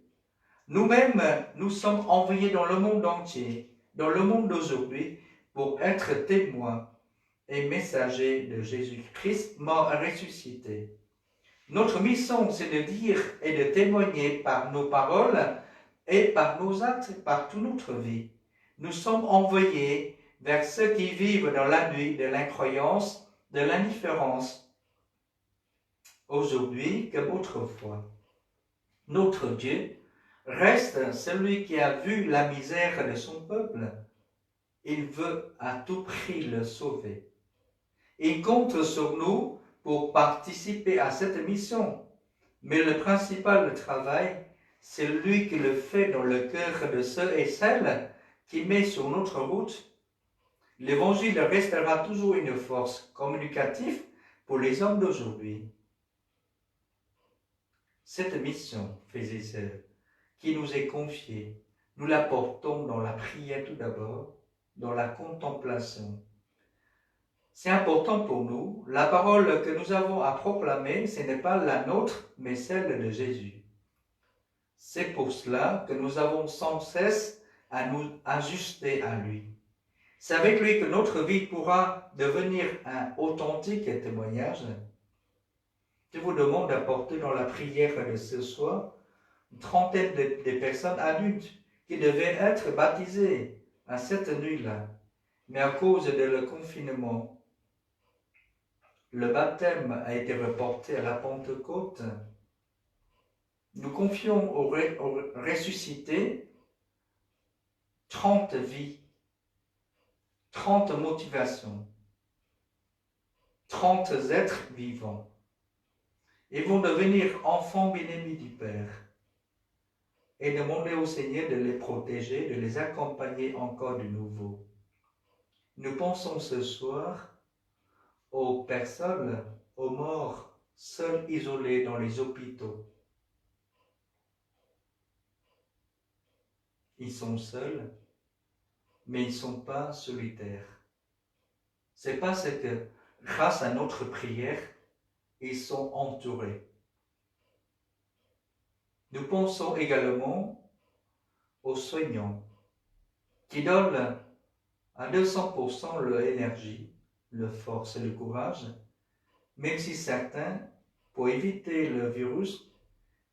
Nous-mêmes, nous sommes envoyés dans le monde entier, dans le monde d'aujourd'hui, pour être témoins et messagers de Jésus-Christ, mort et ressuscité. Notre mission, c'est de dire et de témoigner par nos paroles et par nos actes, par toute notre vie. Nous sommes envoyés vers ceux qui vivent dans la nuit de l'incroyance, de l'indifférence, aujourd'hui comme autrefois. Notre Dieu reste celui qui a vu la misère de son peuple. Il veut à tout prix le sauver. Il compte sur nous pour participer à cette mission. Mais le principal travail, c'est lui qui le fait dans le cœur de ceux et celles qui met sur notre route. L'Évangile restera toujours une force communicative pour les hommes d'aujourd'hui. Cette mission, frères et sœurs, qui nous est confiée, nous la portons dans la prière tout d'abord, dans la contemplation. C'est important pour nous. La parole que nous avons à proclamer, ce n'est pas la nôtre, mais celle de Jésus. C'est pour cela que nous avons sans cesse à nous ajuster à lui. C'est avec lui que notre vie pourra devenir un authentique témoignage. Je vous demande d'apporter dans la prière de ce soir une trentaine de personnes adultes qui devaient être baptisées à cette nuit-là. Mais à cause de le confinement, le baptême a été reporté à la Pentecôte. Nous confions au ressuscité 30 vies, 30 motivations, 30 êtres vivants. Ils vont devenir enfants bien-aimés du Père et demander au Seigneur de les protéger, de les accompagner encore de nouveau. Nous pensons ce soir aux personnes, aux morts, seuls, isolés dans les hôpitaux. Ils sont seuls, mais ils ne sont pas solitaires. C'est parce que, grâce à notre prière, ils sont entourés. Nous pensons également aux soignants qui donnent à 200% leur énergie, leur force et le courage, même si certains, pour éviter le virus,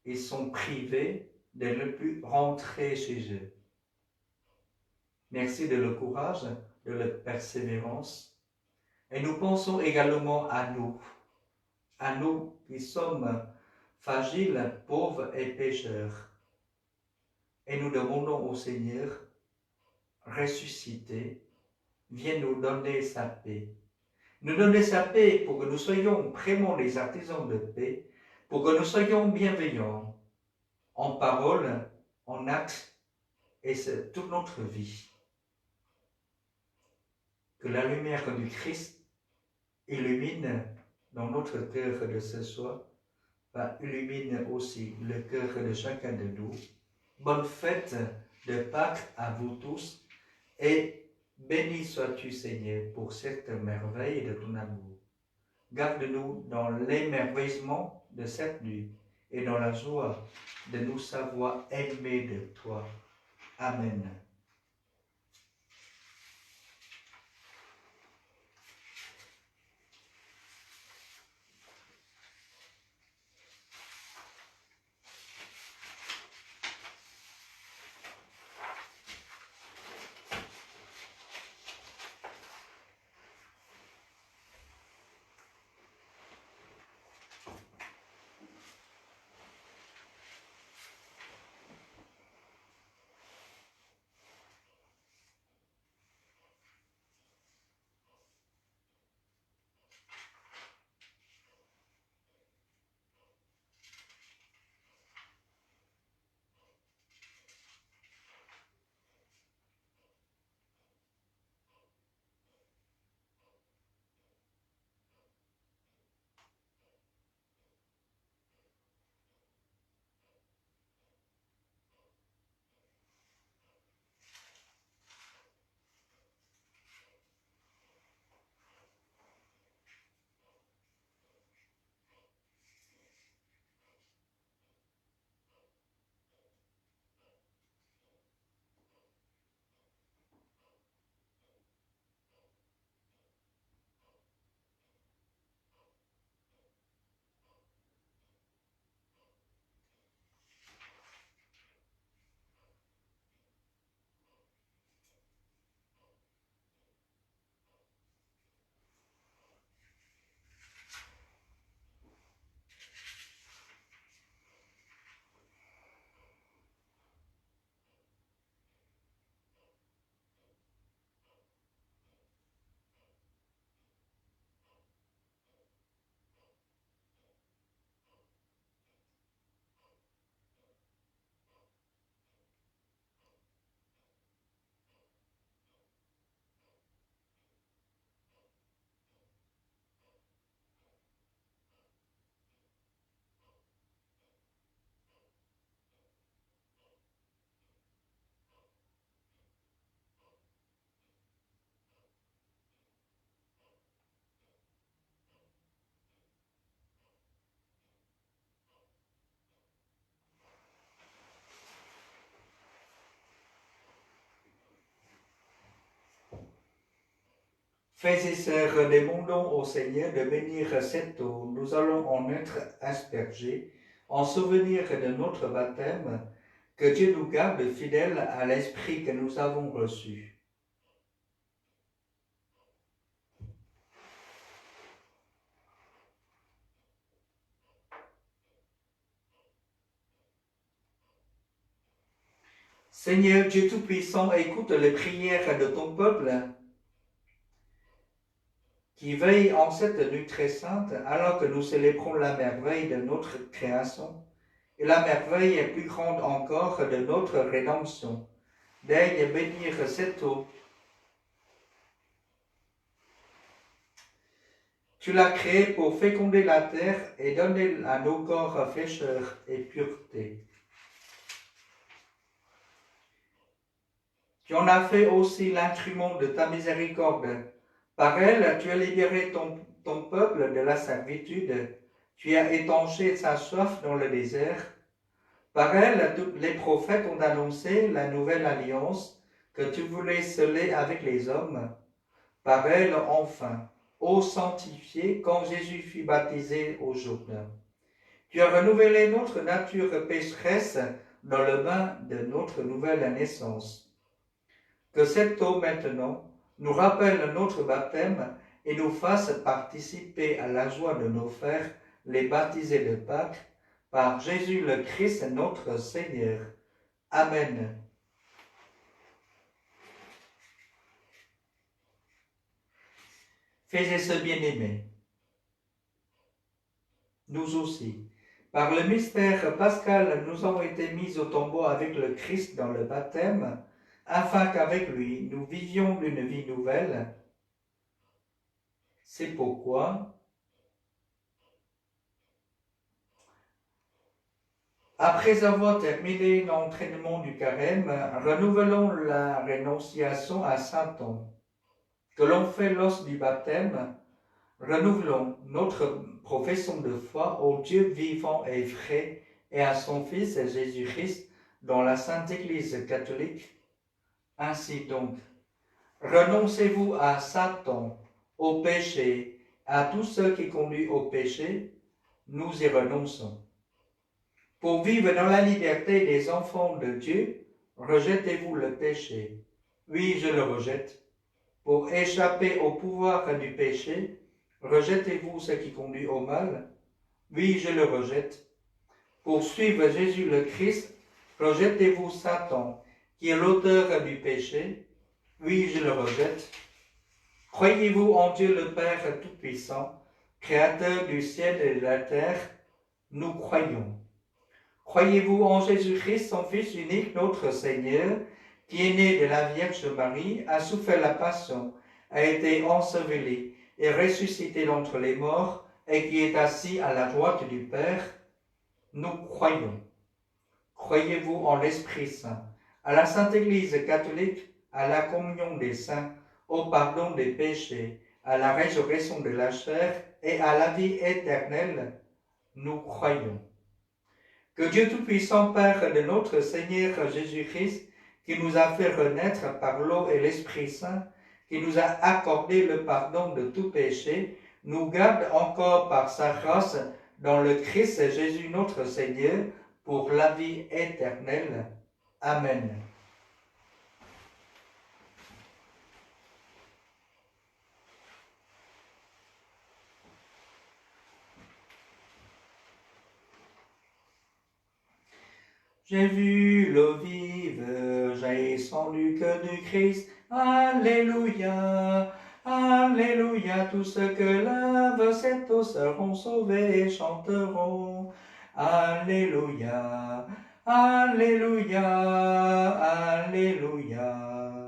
ils sont privés de ne plus rentrer chez eux. Merci de leur courage, de leur persévérance. Et nous pensons également à nous qui sommes fragiles, pauvres et pécheurs. Et nous demandons au Seigneur, ressuscité, viens nous donner sa paix. Nous donner sa paix pour que nous soyons vraiment les artisans de paix, pour que nous soyons bienveillants en parole, en acte et c'est toute notre vie. Que la lumière du Christ illumine dans notre cœur de ce soir, illumine aussi le cœur de chacun de nous. Bonne fête de Pâques à vous tous et béni sois-tu Seigneur pour cette merveille de ton amour. Garde-nous dans l'émerveillement de cette nuit et dans la joie de nous savoir aimés de toi. Amen. Frères et sœurs, demandons au Seigneur de bénir cette eau. Nous allons en être aspergés en souvenir de notre baptême. Que Dieu nous garde fidèles à l'Esprit que nous avons reçu. Seigneur Dieu Tout-Puissant, écoute les prières de ton peuple qui veille en cette nuit très sainte alors que nous célébrons la merveille de notre création et la merveille est plus grande encore de notre rédemption. Daigne bénir cette eau. Tu l'as créée pour féconder la terre et donner à nos corps fraîcheur et pureté. Tu en as fait aussi l'instrument de ta miséricorde. Par elle, tu as libéré ton peuple de la servitude. Tu as étanché sa soif dans le désert. Par elle, tous les prophètes ont annoncé la nouvelle alliance que tu voulais sceller avec les hommes. Par elle, enfin, ô sanctifié, quand Jésus fut baptisé au Jourdain. Tu as renouvelé notre nature pécheresse dans le bain de notre nouvelle naissance. Que cette eau maintenant nous rappelle notre baptême et nous fasse participer à la joie de nos frères, les baptisés de Pâques, par Jésus le Christ notre Seigneur. Amen. Frères et sœurs bien-aimés, nous aussi, par le mystère pascal, nous avons été mis au tombeau avec le Christ dans le baptême, afin qu'avec lui, nous vivions une vie nouvelle. C'est pourquoi, après avoir terminé l'entraînement du carême, renouvelons la rénonciation à Satan, que l'on fait lors du baptême. Renouvelons notre profession de foi au Dieu vivant et vrai et à son Fils Jésus-Christ dans la Sainte Église catholique. Ainsi donc, renoncez-vous à Satan, au péché, à tout ce qui conduit au péché, nous y renonçons. Pour vivre dans la liberté des enfants de Dieu, rejetez-vous le péché. Oui, je le rejette. Pour échapper au pouvoir du péché, rejetez-vous ce qui conduit au mal. Oui, je le rejette. Pour suivre Jésus le Christ, rejetez-vous Satan, qui est l'auteur du péché. Oui, je le rejette. Croyez-vous en Dieu le Père Tout-Puissant, Créateur du ciel et de la terre? Nous croyons. Croyez-vous en Jésus-Christ, son Fils unique, notre Seigneur, qui est né de la Vierge Marie, a souffert la passion, a été enseveli et ressuscité d'entre les morts, et qui est assis à la droite du Père? Nous croyons. Croyez-vous en l'Esprit Saint, à la Sainte Église catholique, à la communion des saints, au pardon des péchés, à la résurrection de la chair et à la vie éternelle? Nous croyons. Que Dieu Tout-Puissant, Père de notre Seigneur Jésus-Christ, qui nous a fait renaître par l'eau et l'Esprit Saint, qui nous a accordé le pardon de tout péché, nous garde encore par sa grâce dans le Christ Jésus notre Seigneur, pour la vie éternelle. Amen. J'ai vu l'eau vive jaillissant du cœur du Christ. Alléluia, Alléluia. Tous ceux que lave cette eau seront sauvés et chanteront. Alléluia, Alléluia, Alléluia.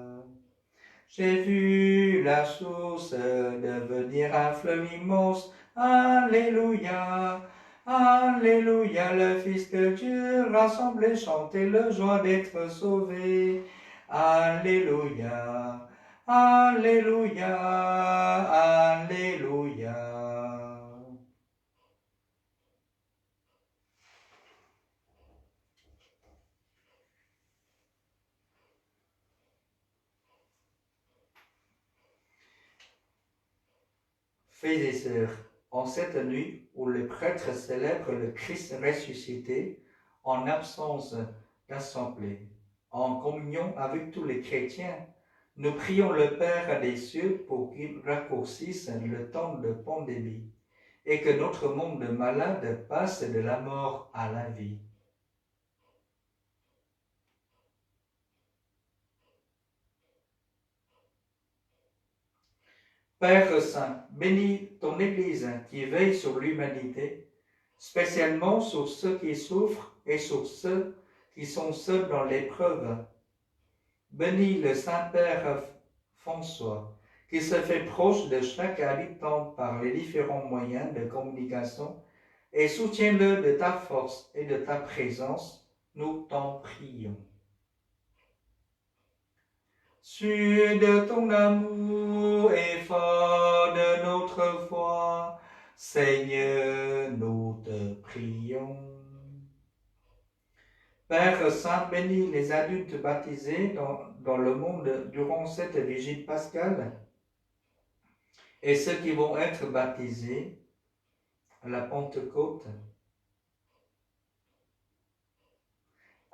J'ai vu la source devenir un fleuve immense. Alléluia, Alléluia, le Fils de Dieu rassemblé, chantez le joie d'être sauvé. Alléluia, Alléluia, Alléluia. Frères et sœurs, en cette nuit où les prêtres célèbrent le Christ ressuscité, en absence d'assemblée, en communion avec tous les chrétiens, nous prions le Père des cieux pour qu'il raccourcisse le temps de pandémie et que notre monde malade passe de la mort à la vie. Père Saint, bénis ton Église qui veille sur l'humanité, spécialement sur ceux qui souffrent et sur ceux qui sont seuls dans l'épreuve. Bénis le Saint-Père François, qui se fait proche de chaque habitant par les différents moyens de communication, et soutiens-le de ta force et de ta présence, nous t'en prions. Sûr de ton amour et fort de notre foi, Seigneur, nous te prions. Père Saint, bénis les adultes baptisés dans le monde durant cette vigile pascale et ceux qui vont être baptisés à la Pentecôte.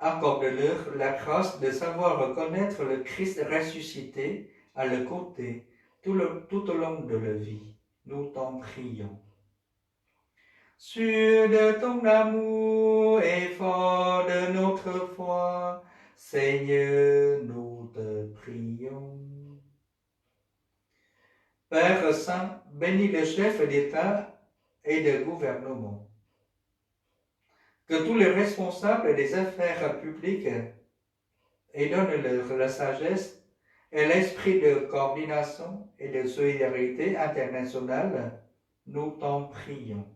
Accorde-leur la grâce de savoir reconnaître le Christ ressuscité à leur côté tout au long de leur vie. Nous t'en prions. Sûr de ton amour et fort de notre foi, Seigneur, nous te prions. Père Saint, bénis les chefs d'État et de gouvernement. Que tous les responsables des affaires publiques et donne-leur la sagesse et l'esprit de coordination et de solidarité internationale, nous t'en prions.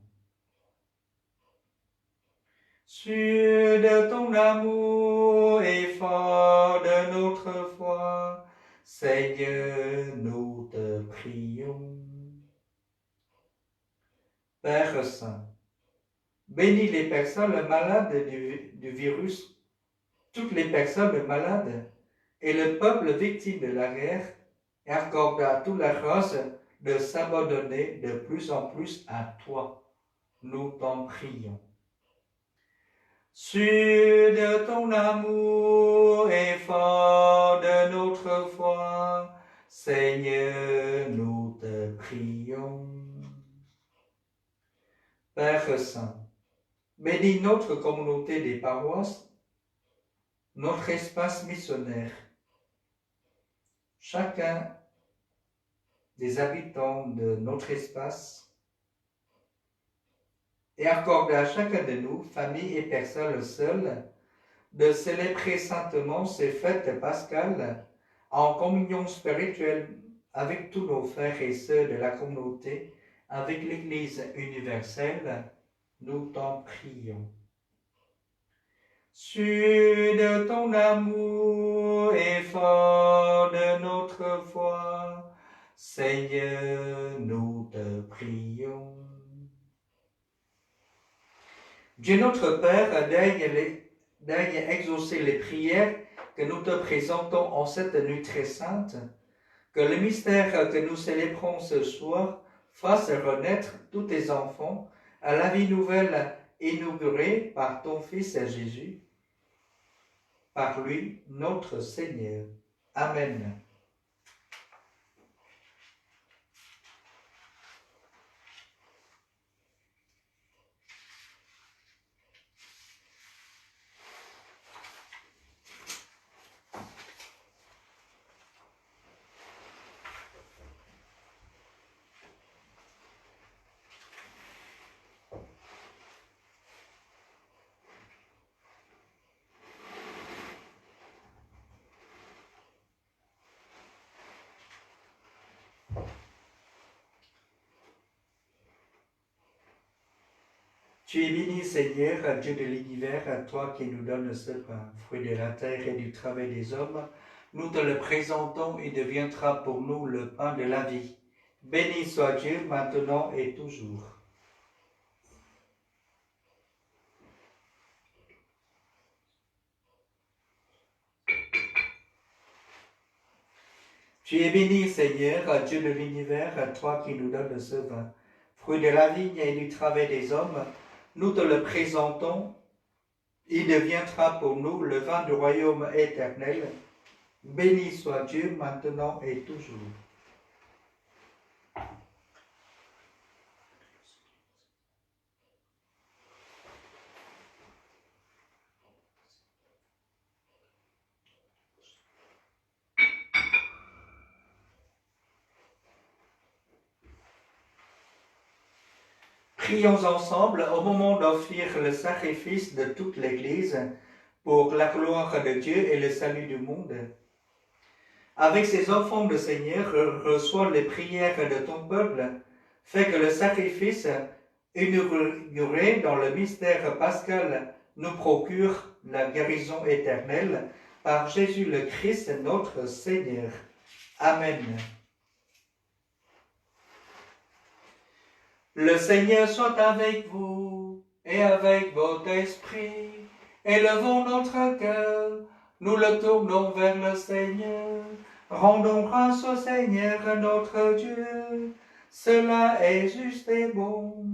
Sûr de ton amour et fort de notre foi, Seigneur, nous te prions. Père Saint, bénis les personnes malades du virus, toutes les personnes malades et le peuple victime de la guerre, et accorde à toute la grâce de s'abandonner de plus en plus à toi. Nous t'en prions. Sûr de ton amour et fort de notre foi, Seigneur, nous te prions. Père Saint, bénis notre communauté des paroisses, notre espace missionnaire, chacun des habitants de notre espace, et accorde à chacun de nous, familles et personnes seules, de célébrer saintement ces fêtes pascales en communion spirituelle avec tous nos frères et sœurs de la communauté, avec l'Église universelle, nous t'en prions. Sûr de ton amour et fort de notre foi, Seigneur, nous te prions. Dieu notre Père, daigne exaucer les prières que nous te présentons en cette nuit très sainte, que le mystère que nous célébrons ce soir fasse renaître tous tes enfants à la vie nouvelle inaugurée par ton Fils Jésus, par lui notre Seigneur. Amen. Tu es béni, Seigneur, Dieu de l'univers, toi qui nous donnes ce pain, fruit de la terre et du travail des hommes. Nous te le présentons et deviendra pour nous le pain de la vie. Béni soit Dieu maintenant et toujours. Tu es béni, Seigneur, Dieu de l'univers, toi qui nous donnes ce vin. Fruit de la vigne et du travail des hommes, nous te le présentons. Il deviendra pour nous le vin du royaume éternel. Béni soit Dieu maintenant et toujours. Prions ensemble au moment d'offrir le sacrifice de toute l'Église pour la gloire de Dieu et le salut du monde. Avec ces enfants de Seigneur, reçois les prières de ton peuple. Fais que le sacrifice inauguré dans le mystère pascal nous procure la guérison éternelle par Jésus le Christ notre Seigneur. Amen. Le Seigneur soit avec vous et avec votre esprit. Élevons notre cœur, nous le tournons vers le Seigneur. Rendons grâce au Seigneur notre Dieu. Cela est juste et bon.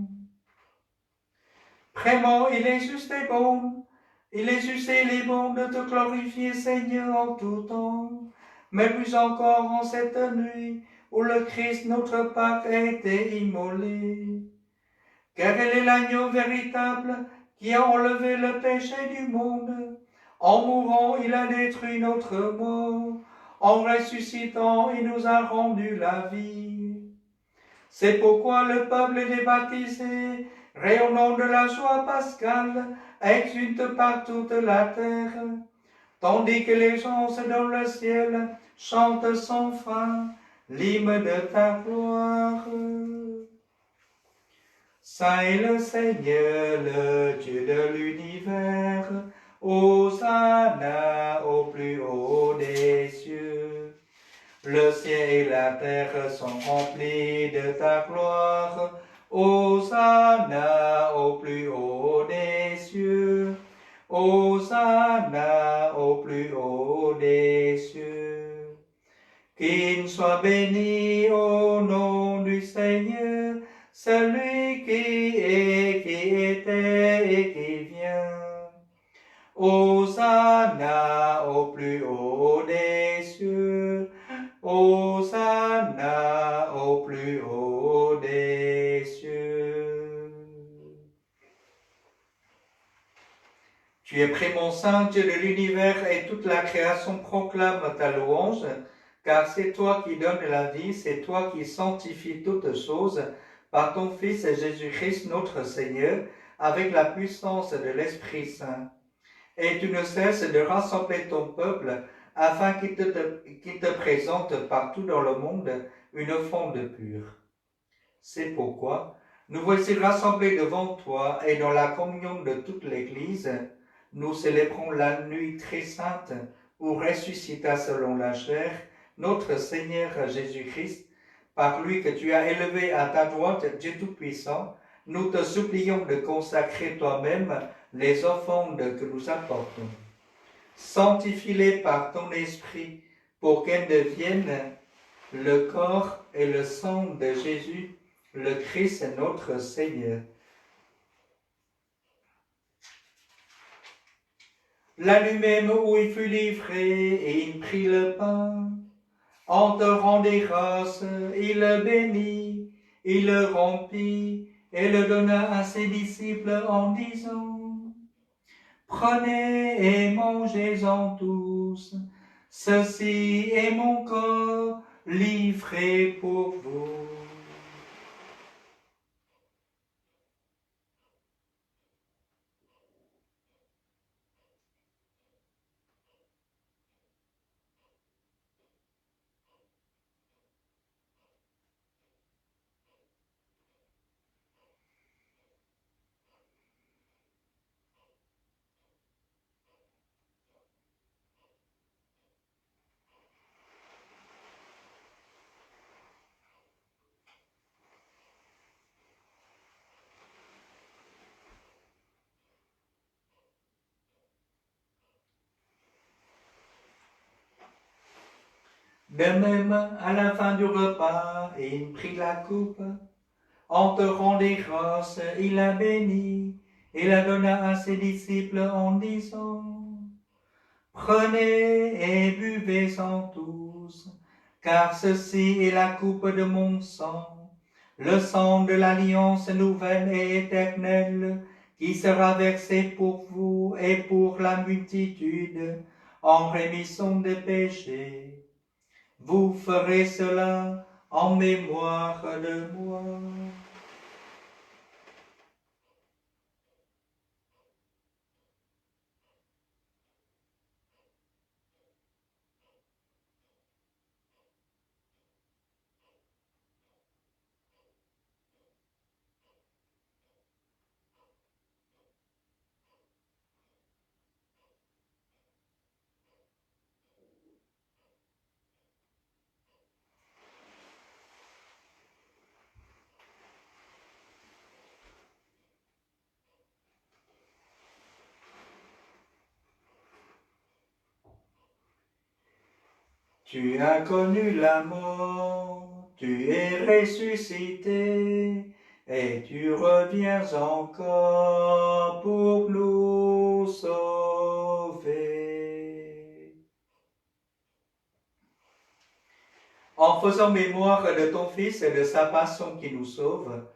Vraiment, il est juste et bon. Il est juste et il est bon de te glorifier, Seigneur, en tout temps. Mais plus encore en cette nuit où le Christ, notre Pâque, a été immolé. Car il est l'agneau véritable qui a enlevé le péché du monde. En mourant, il a détruit notre mort. En ressuscitant, il nous a rendu la vie. C'est pourquoi le peuple des baptisés, rayonnant de la joie pascale, exulte par toute la terre, tandis que les gens dans le ciel chantent sans fin l'hymne de ta gloire. Saint est le Seigneur, le Dieu de l'univers, Hosanna au plus haut des cieux. Le ciel et la terre sont remplis de ta gloire, Hosanna au plus haut des cieux. Hosanna au plus haut des cieux. Qu'il soit béni au nom du Seigneur, celui qui est, qui était et qui vient. Hosanna au plus haut des cieux. Hosanna au plus haut des cieux. Tu es prémont saint, Dieu de l'univers, et toute la création proclame ta louange, car c'est toi qui donnes la vie, c'est toi qui sanctifies toutes choses, par ton Fils Jésus-Christ notre Seigneur, avec la puissance de l'Esprit Saint. Et tu ne cesses de rassembler ton peuple, afin qu'il te présente partout dans le monde une offrande pure. C'est pourquoi nous voici rassemblés devant toi, et dans la communion de toute l'Église, nous célébrons la nuit très sainte où ressuscita selon la chair notre Seigneur Jésus-Christ, par lui que tu as élevé à ta droite, Dieu Tout-Puissant. Nous te supplions de consacrer toi-même les offrandes que nous apportons. Sanctifie-les par ton esprit pour qu'elles deviennent le corps et le sang de Jésus, le Christ notre Seigneur. La nuit même où il fut livré et il prit le pain, en te rendant grâce, il le bénit, il le rompit et le donna à ses disciples en disant: Prenez et mangez-en tous, ceci est mon corps livré pour vous. De même, à la fin du repas, il prit la coupe. En te rendant grâce, il la bénit et la donna à ses disciples en disant: Prenez et buvez-en tous, car ceci est la coupe de mon sang, le sang de l'alliance nouvelle et éternelle, qui sera versé pour vous et pour la multitude en rémission des péchés. Vous ferez cela en mémoire de moi. Tu as connu la mort, tu es ressuscité, et tu reviens encore pour nous sauver. En faisant mémoire de ton Fils et de sa passion qui nous sauve,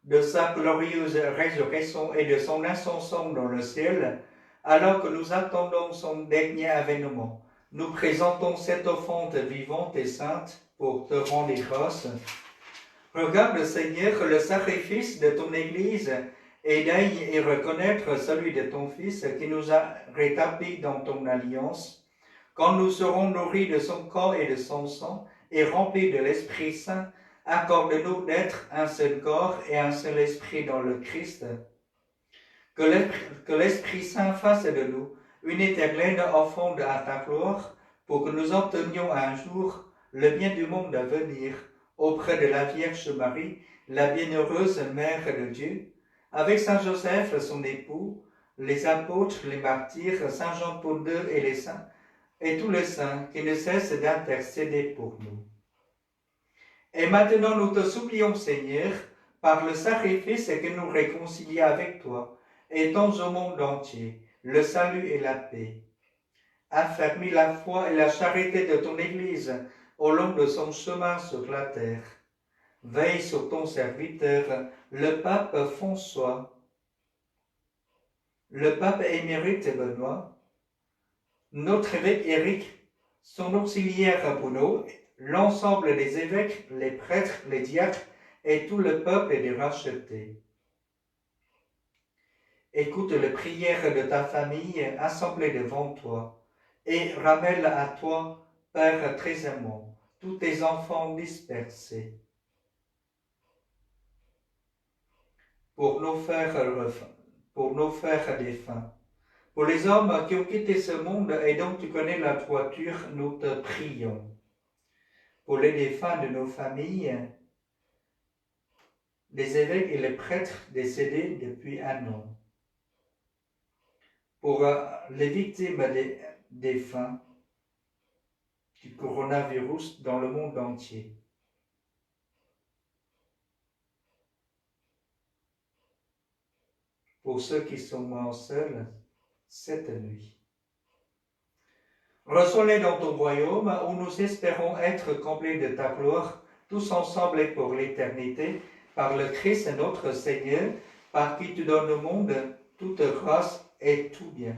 de sa glorieuse résurrection et de son ascension dans le ciel, alors que nous attendons son dernier avènement, nous présentons cette offrande vivante et sainte pour te rendre grâce. Regarde, Seigneur, le sacrifice de ton Église et daigne y reconnaître celui de ton Fils qui nous a rétablis dans ton alliance. Quand nous serons nourris de son corps et de son sang et remplis de l'Esprit Saint, accorde-nous d'être un seul corps et un seul esprit dans le Christ. Que l'Esprit Saint fasse de nous une éternelle offrande à ta gloire, pour que nous obtenions un jour le bien du monde à venir, auprès de la Vierge Marie, la bienheureuse Mère de Dieu, avec Saint Joseph, son époux, les apôtres, les martyrs, Saint Jean-Paul II et les saints, et tous les saints qui ne cessent d'intercéder pour nous. Et maintenant nous te supplions, Seigneur, par le sacrifice que nous réconcilions avec toi, étends au monde entier le salut et la paix. Affermis la foi et la charité de ton Église au long de son chemin sur la terre. Veille sur ton serviteur, le pape François, le pape émérite Benoît, notre évêque Éric, son auxiliaire Bruno, l'ensemble des évêques, les prêtres, les diacres et tout le peuple des rachetés. Écoute les prières de ta famille assemblée devant toi et ramène à toi, Père très aimant, tous tes enfants dispersés. Pour nos frères défunts, pour les hommes qui ont quitté ce monde et dont tu connais la droiture, nous te prions. Pour les défunts de nos familles, les évêques et les prêtres décédés depuis un an. Pour les victimes des défunts du coronavirus dans le monde entier. Pour ceux qui sont morts seuls cette nuit. Reçois-les dans ton royaume où nous espérons être comblés de ta gloire, tous ensemble et pour l'éternité, par le Christ notre Seigneur, par qui tu donnes au monde toute grâce et tout bien.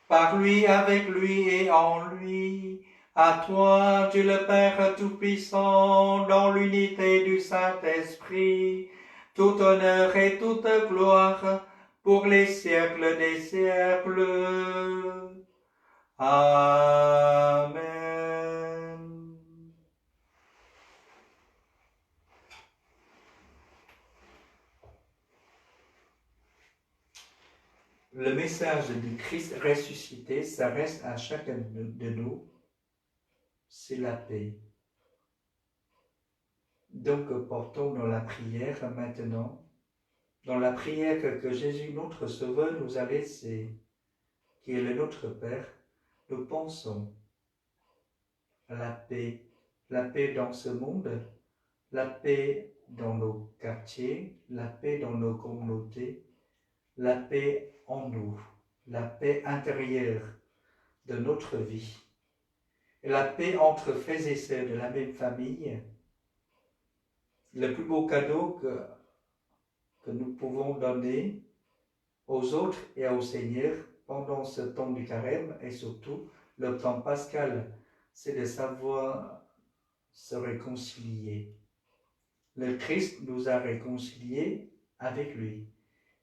Par lui, avec lui et en lui, à toi, Dieu le Père Tout-Puissant, dans l'unité du Saint-Esprit, tout honneur et toute gloire pour les siècles des siècles. Amen. Le message du Christ ressuscité s'adresse à chacun de nous, c'est la paix. Donc portons dans la prière maintenant, dans la prière que Jésus notre Sauveur nous a laissée. qui est le Notre Père, nous pensons à la paix dans ce monde, la paix dans nos quartiers, la paix dans nos communautés, la paix en nous, la paix intérieure de notre vie, et la paix entre frères et sœurs de la même famille. Le plus beau cadeau que nous pouvons donner aux autres et au Seigneur pendant ce temps du carême et surtout le temps pascal, c'est de savoir se réconcilier. Le Christ nous a réconciliés avec lui.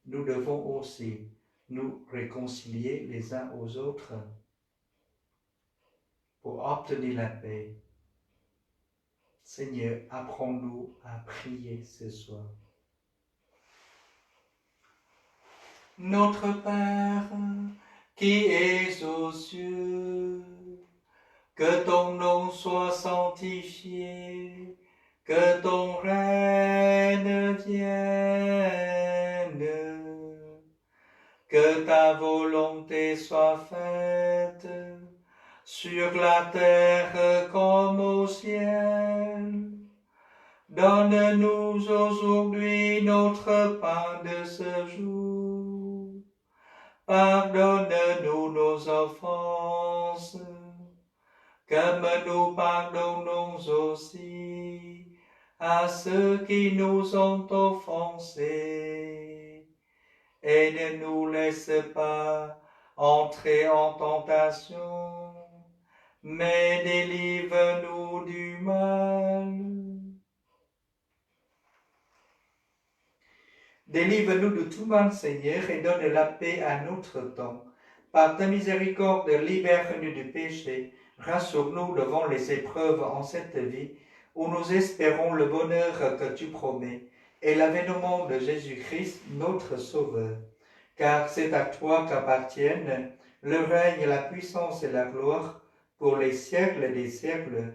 Nous devons aussi nous réconcilier les uns aux autres pour obtenir la paix. Seigneur, apprends-nous à prier ce soir. Notre Père, qui es aux cieux, que ton nom soit sanctifié, que ton règne vienne, que ta volonté soit faite sur la terre comme au ciel. Donne-nous aujourd'hui notre pain de ce jour. Pardonne-nous nos offenses, comme nous pardonnons aussi à ceux qui nous ont offensés. Et ne nous laisse pas entrer en tentation, mais délivre-nous du mal. Délivre-nous de tout mal, Seigneur, et donne la paix à notre temps. Par ta miséricorde, libère-nous du péché. Rassure-nous devant les épreuves en cette vie, où nous espérons le bonheur que tu promets, et l'avènement de Jésus-Christ, notre Sauveur. Car c'est à toi qu'appartiennent le règne, la puissance et la gloire pour les siècles des siècles.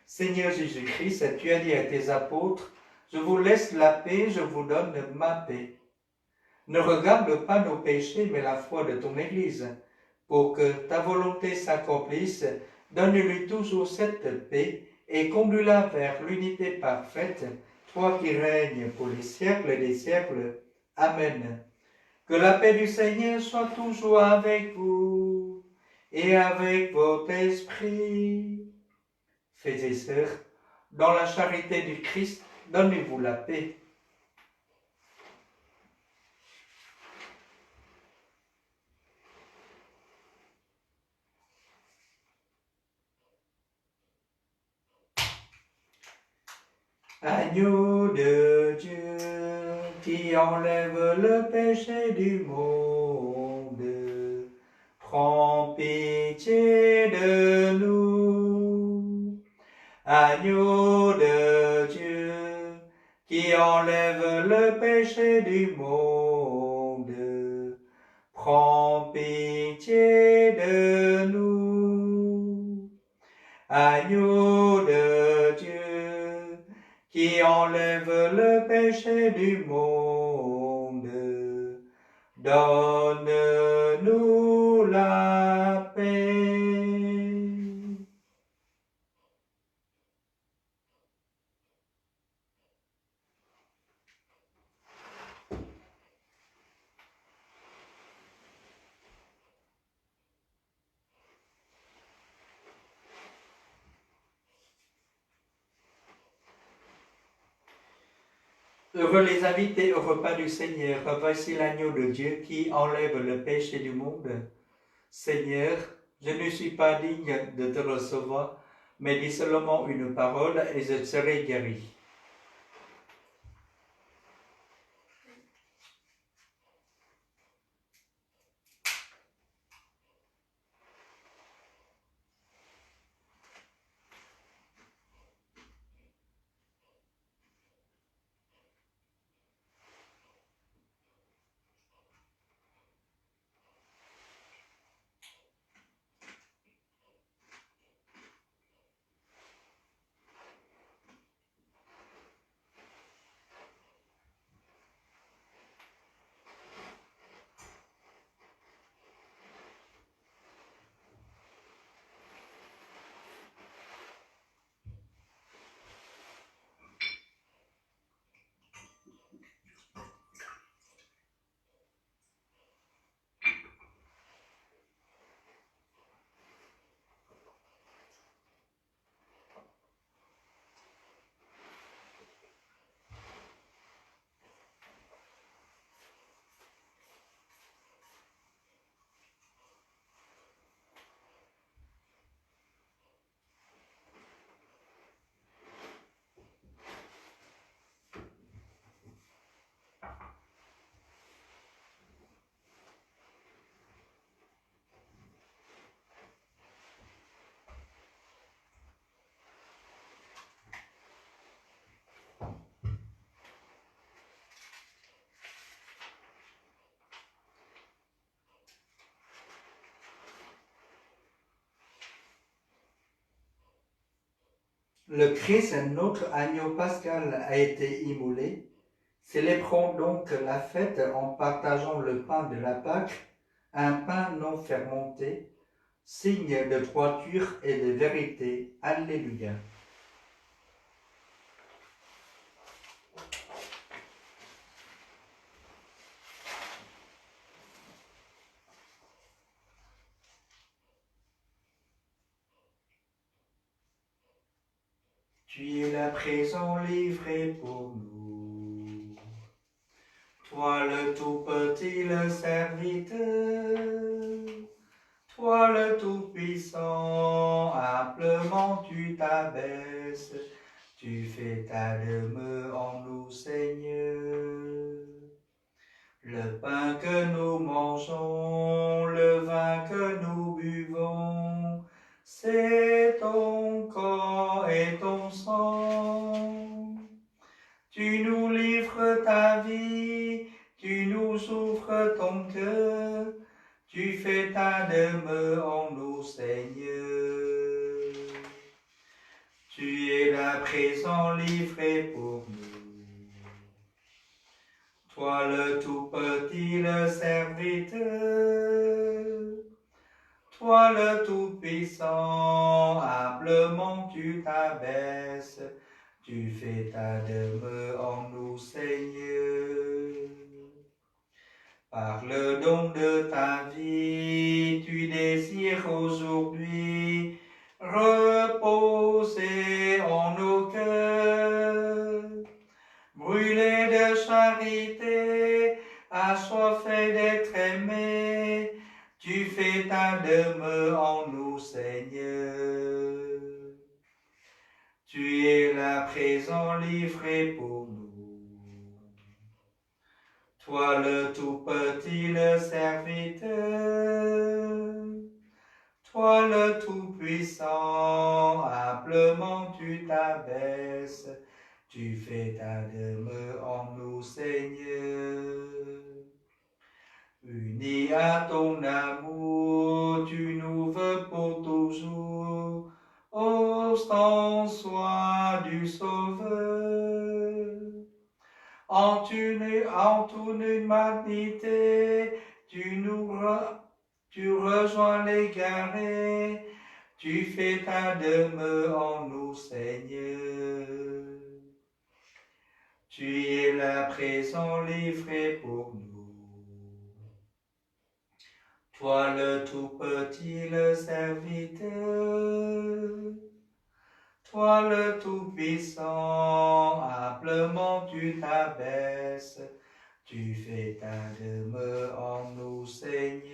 Seigneur Jésus-Christ, tu as dit à tes apôtres, je vous laisse la paix, je vous donne ma paix. Ne regarde pas nos péchés, mais la foi de ton Église. Pour que ta volonté s'accomplisse, donne-lui toujours cette paix et conduis-la vers l'unité parfaite, toi qui règnes pour les siècles des siècles. Amen. Que la paix du Seigneur soit toujours avec vous et avec votre esprit. Frères et sœurs, dans la charité du Christ, donnez-vous la paix. Agneau de Dieu, qui enlève le péché du monde, prends pitié de nous. Agneau de Dieu, qui enlève le péché du monde, prends pitié de nous. Agneau de Dieu, qui enlève le péché du monde, donne-nous la paix. Heureux les invités au repas du Seigneur, voici l'agneau de Dieu qui enlève le péché du monde. Seigneur, je ne suis pas digne de te recevoir, mais dis seulement une parole et je serai guéri. Le Christ, notre agneau pascal, a été immolé. Célébrons donc la fête en partageant le pain de la Pâque, un pain non fermenté, signe de droiture et de vérité. Alléluia. Tu es la présent livré pour nous. Toi le tout petit, le serviteur. Toi le tout-puissant, humblement tu t'abaisses. Tu fais ta demeure en nous, Seigneur. Le pain que nous mangeons, le vin que nous buvons, c'est ton corps et ton sang. Tu nous livres ta vie, tu nous ouvres ton cœur, tu fais ta demeure en nous, Seigneur. Tu es là présent livré pour nous. Toi le tout petit, le serviteur. Toi le tout puissant, humblement tu t'abaisses. Tu fais ta demeure en nous, Seigneur. Par le don de ta vie, tu désires aujourd'hui reposer en nos cœurs. Brûlés de charité, assoiffés d'être aimés, tu fais ta demeure en nous, Seigneur. Tu es là présent livré pour nous. Toi le tout petit, le serviteur. Toi le tout puissant, humblement tu t'abaisses. Tu fais ta demeure en nous, Seigneur. Unis à ton amour, tu nous veux pour toujours. Ostends-soi du Sauveur. En ton humanité, tu rejoins l'égaré, tu fais ta demeure en nous, Seigneur. Tu es là présent livré pour nous. Toi le tout petit, le serviteur. Toi le tout-puissant, humblement tu t'abaisses, tu fais ta demeure en nous, Seigneur.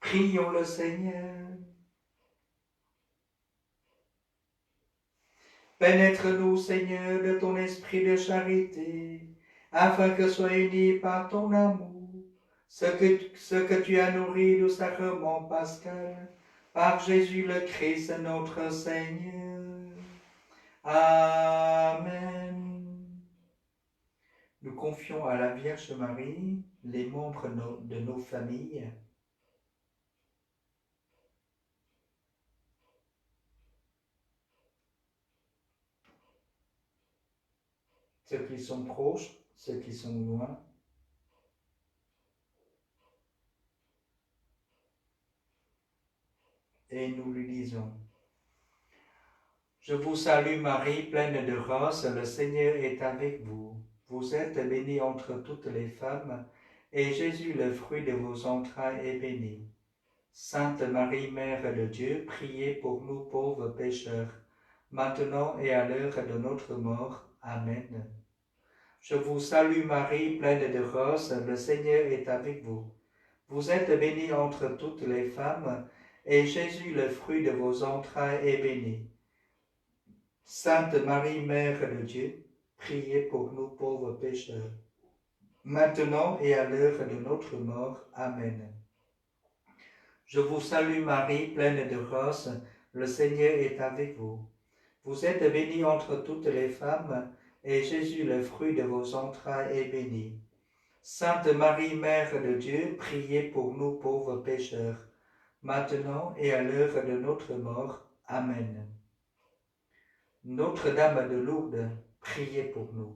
Prions le Seigneur. Pénètre-nous, Seigneur, de ton esprit de charité, afin que soient unis par ton amour ce que tu as nourri du sacrement pascal, par Jésus le Christ notre Seigneur. Amen. Nous confions à la Vierge Marie les membres de nos familles, ceux qui sont proches, ceux qui sont loin. Et nous lui disons: Je vous salue Marie, pleine de grâce, le Seigneur est avec vous. Vous êtes bénie entre toutes les femmes, et Jésus, le fruit de vos entrailles, est béni. Sainte Marie, Mère de Dieu, priez pour nous pauvres pécheurs, maintenant et à l'heure de notre mort. Amen. Je vous salue Marie, pleine de grâce, le Seigneur est avec vous. Vous êtes bénie entre toutes les femmes, et Jésus, le fruit de vos entrailles, est béni. Sainte Marie, Mère de Dieu, priez pour nous pauvres pécheurs, maintenant et à l'heure de notre mort. Amen. Je vous salue Marie, pleine de grâce, le Seigneur est avec vous. Vous êtes bénie entre toutes les femmes, et Jésus, le fruit de vos entrailles, est béni. Sainte Marie, Mère de Dieu, priez pour nous pauvres pécheurs, maintenant et à l'heure de notre mort. Amen. Notre-Dame de Lourdes, priez pour nous.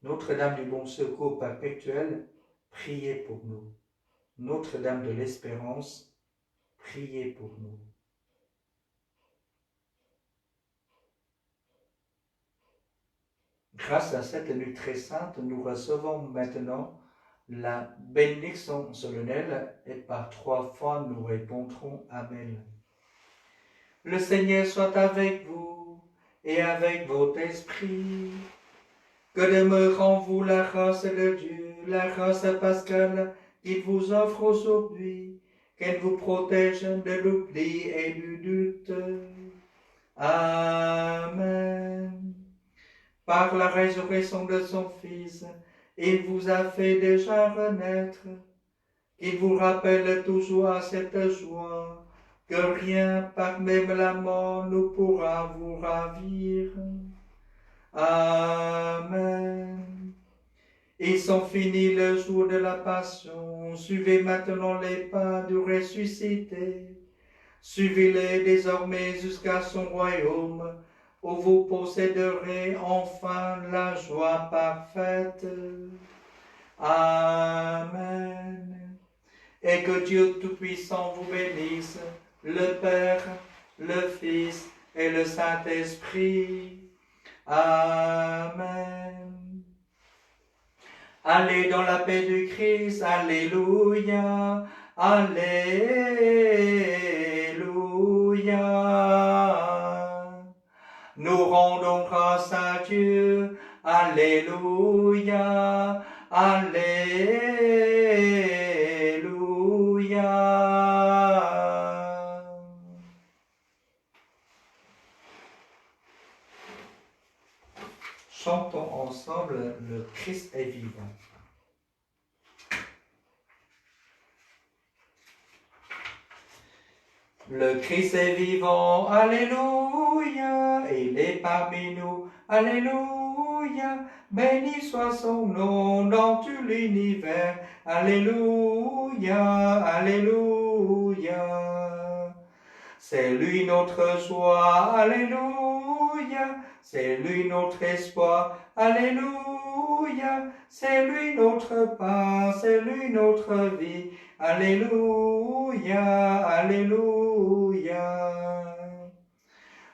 Notre-Dame du Bon Secours perpétuel, priez pour nous. Notre-Dame de l'Espérance, priez pour nous. Grâce à cette nuit très sainte, nous recevons maintenant la bénédiction solennelle et par 3 fois nous répondrons Amen. Le Seigneur soit avec vous et avec votre esprit. Que demeure en vous la grâce de Dieu, la grâce pascale qu'il vous offre aujourd'hui, qu'elle vous protège de l'oubli et du doute. Amen. Par la résurrection de son Fils, il vous a fait déjà renaître. Il vous rappelle toujours à cette joie que rien, par même la mort, ne pourra vous ravir. Amen. Ils sont finis le jour de la passion. Suivez maintenant les pas du ressuscité. Suivez-les désormais jusqu'à son royaume, où vous posséderez enfin la joie parfaite. Amen. Et que Dieu Tout-Puissant vous bénisse, le Père, le Fils et le Saint-Esprit. Amen. Allez dans la paix du Christ, alléluia, alléluia. Nous rendons grâce à Dieu, alléluia, alléluia. Chantons ensemble le Christ est vivant. Le Christ est vivant, alléluia, il est parmi nous, alléluia, béni soit son nom dans tout l'univers, alléluia, alléluia. C'est lui notre joie, alléluia, c'est lui notre espoir, alléluia, c'est lui notre pain, c'est lui notre vie, alléluia, alléluia.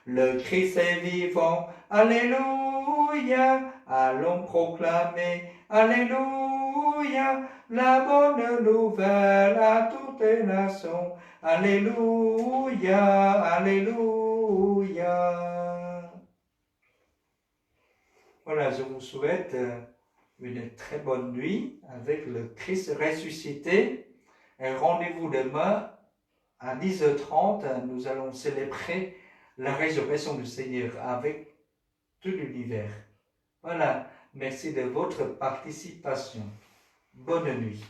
Le Christ est vivant, alléluia, allons proclamer, alléluia, la bonne nouvelle à toutes les nations, alléluia, alléluia. Voilà, je vous souhaite une très bonne nuit avec le Christ ressuscité. Et rendez-vous demain à 10h30. Nous allons célébrer la résurrection du Seigneur avec tout l'univers. Voilà, merci de votre participation. Bonne nuit.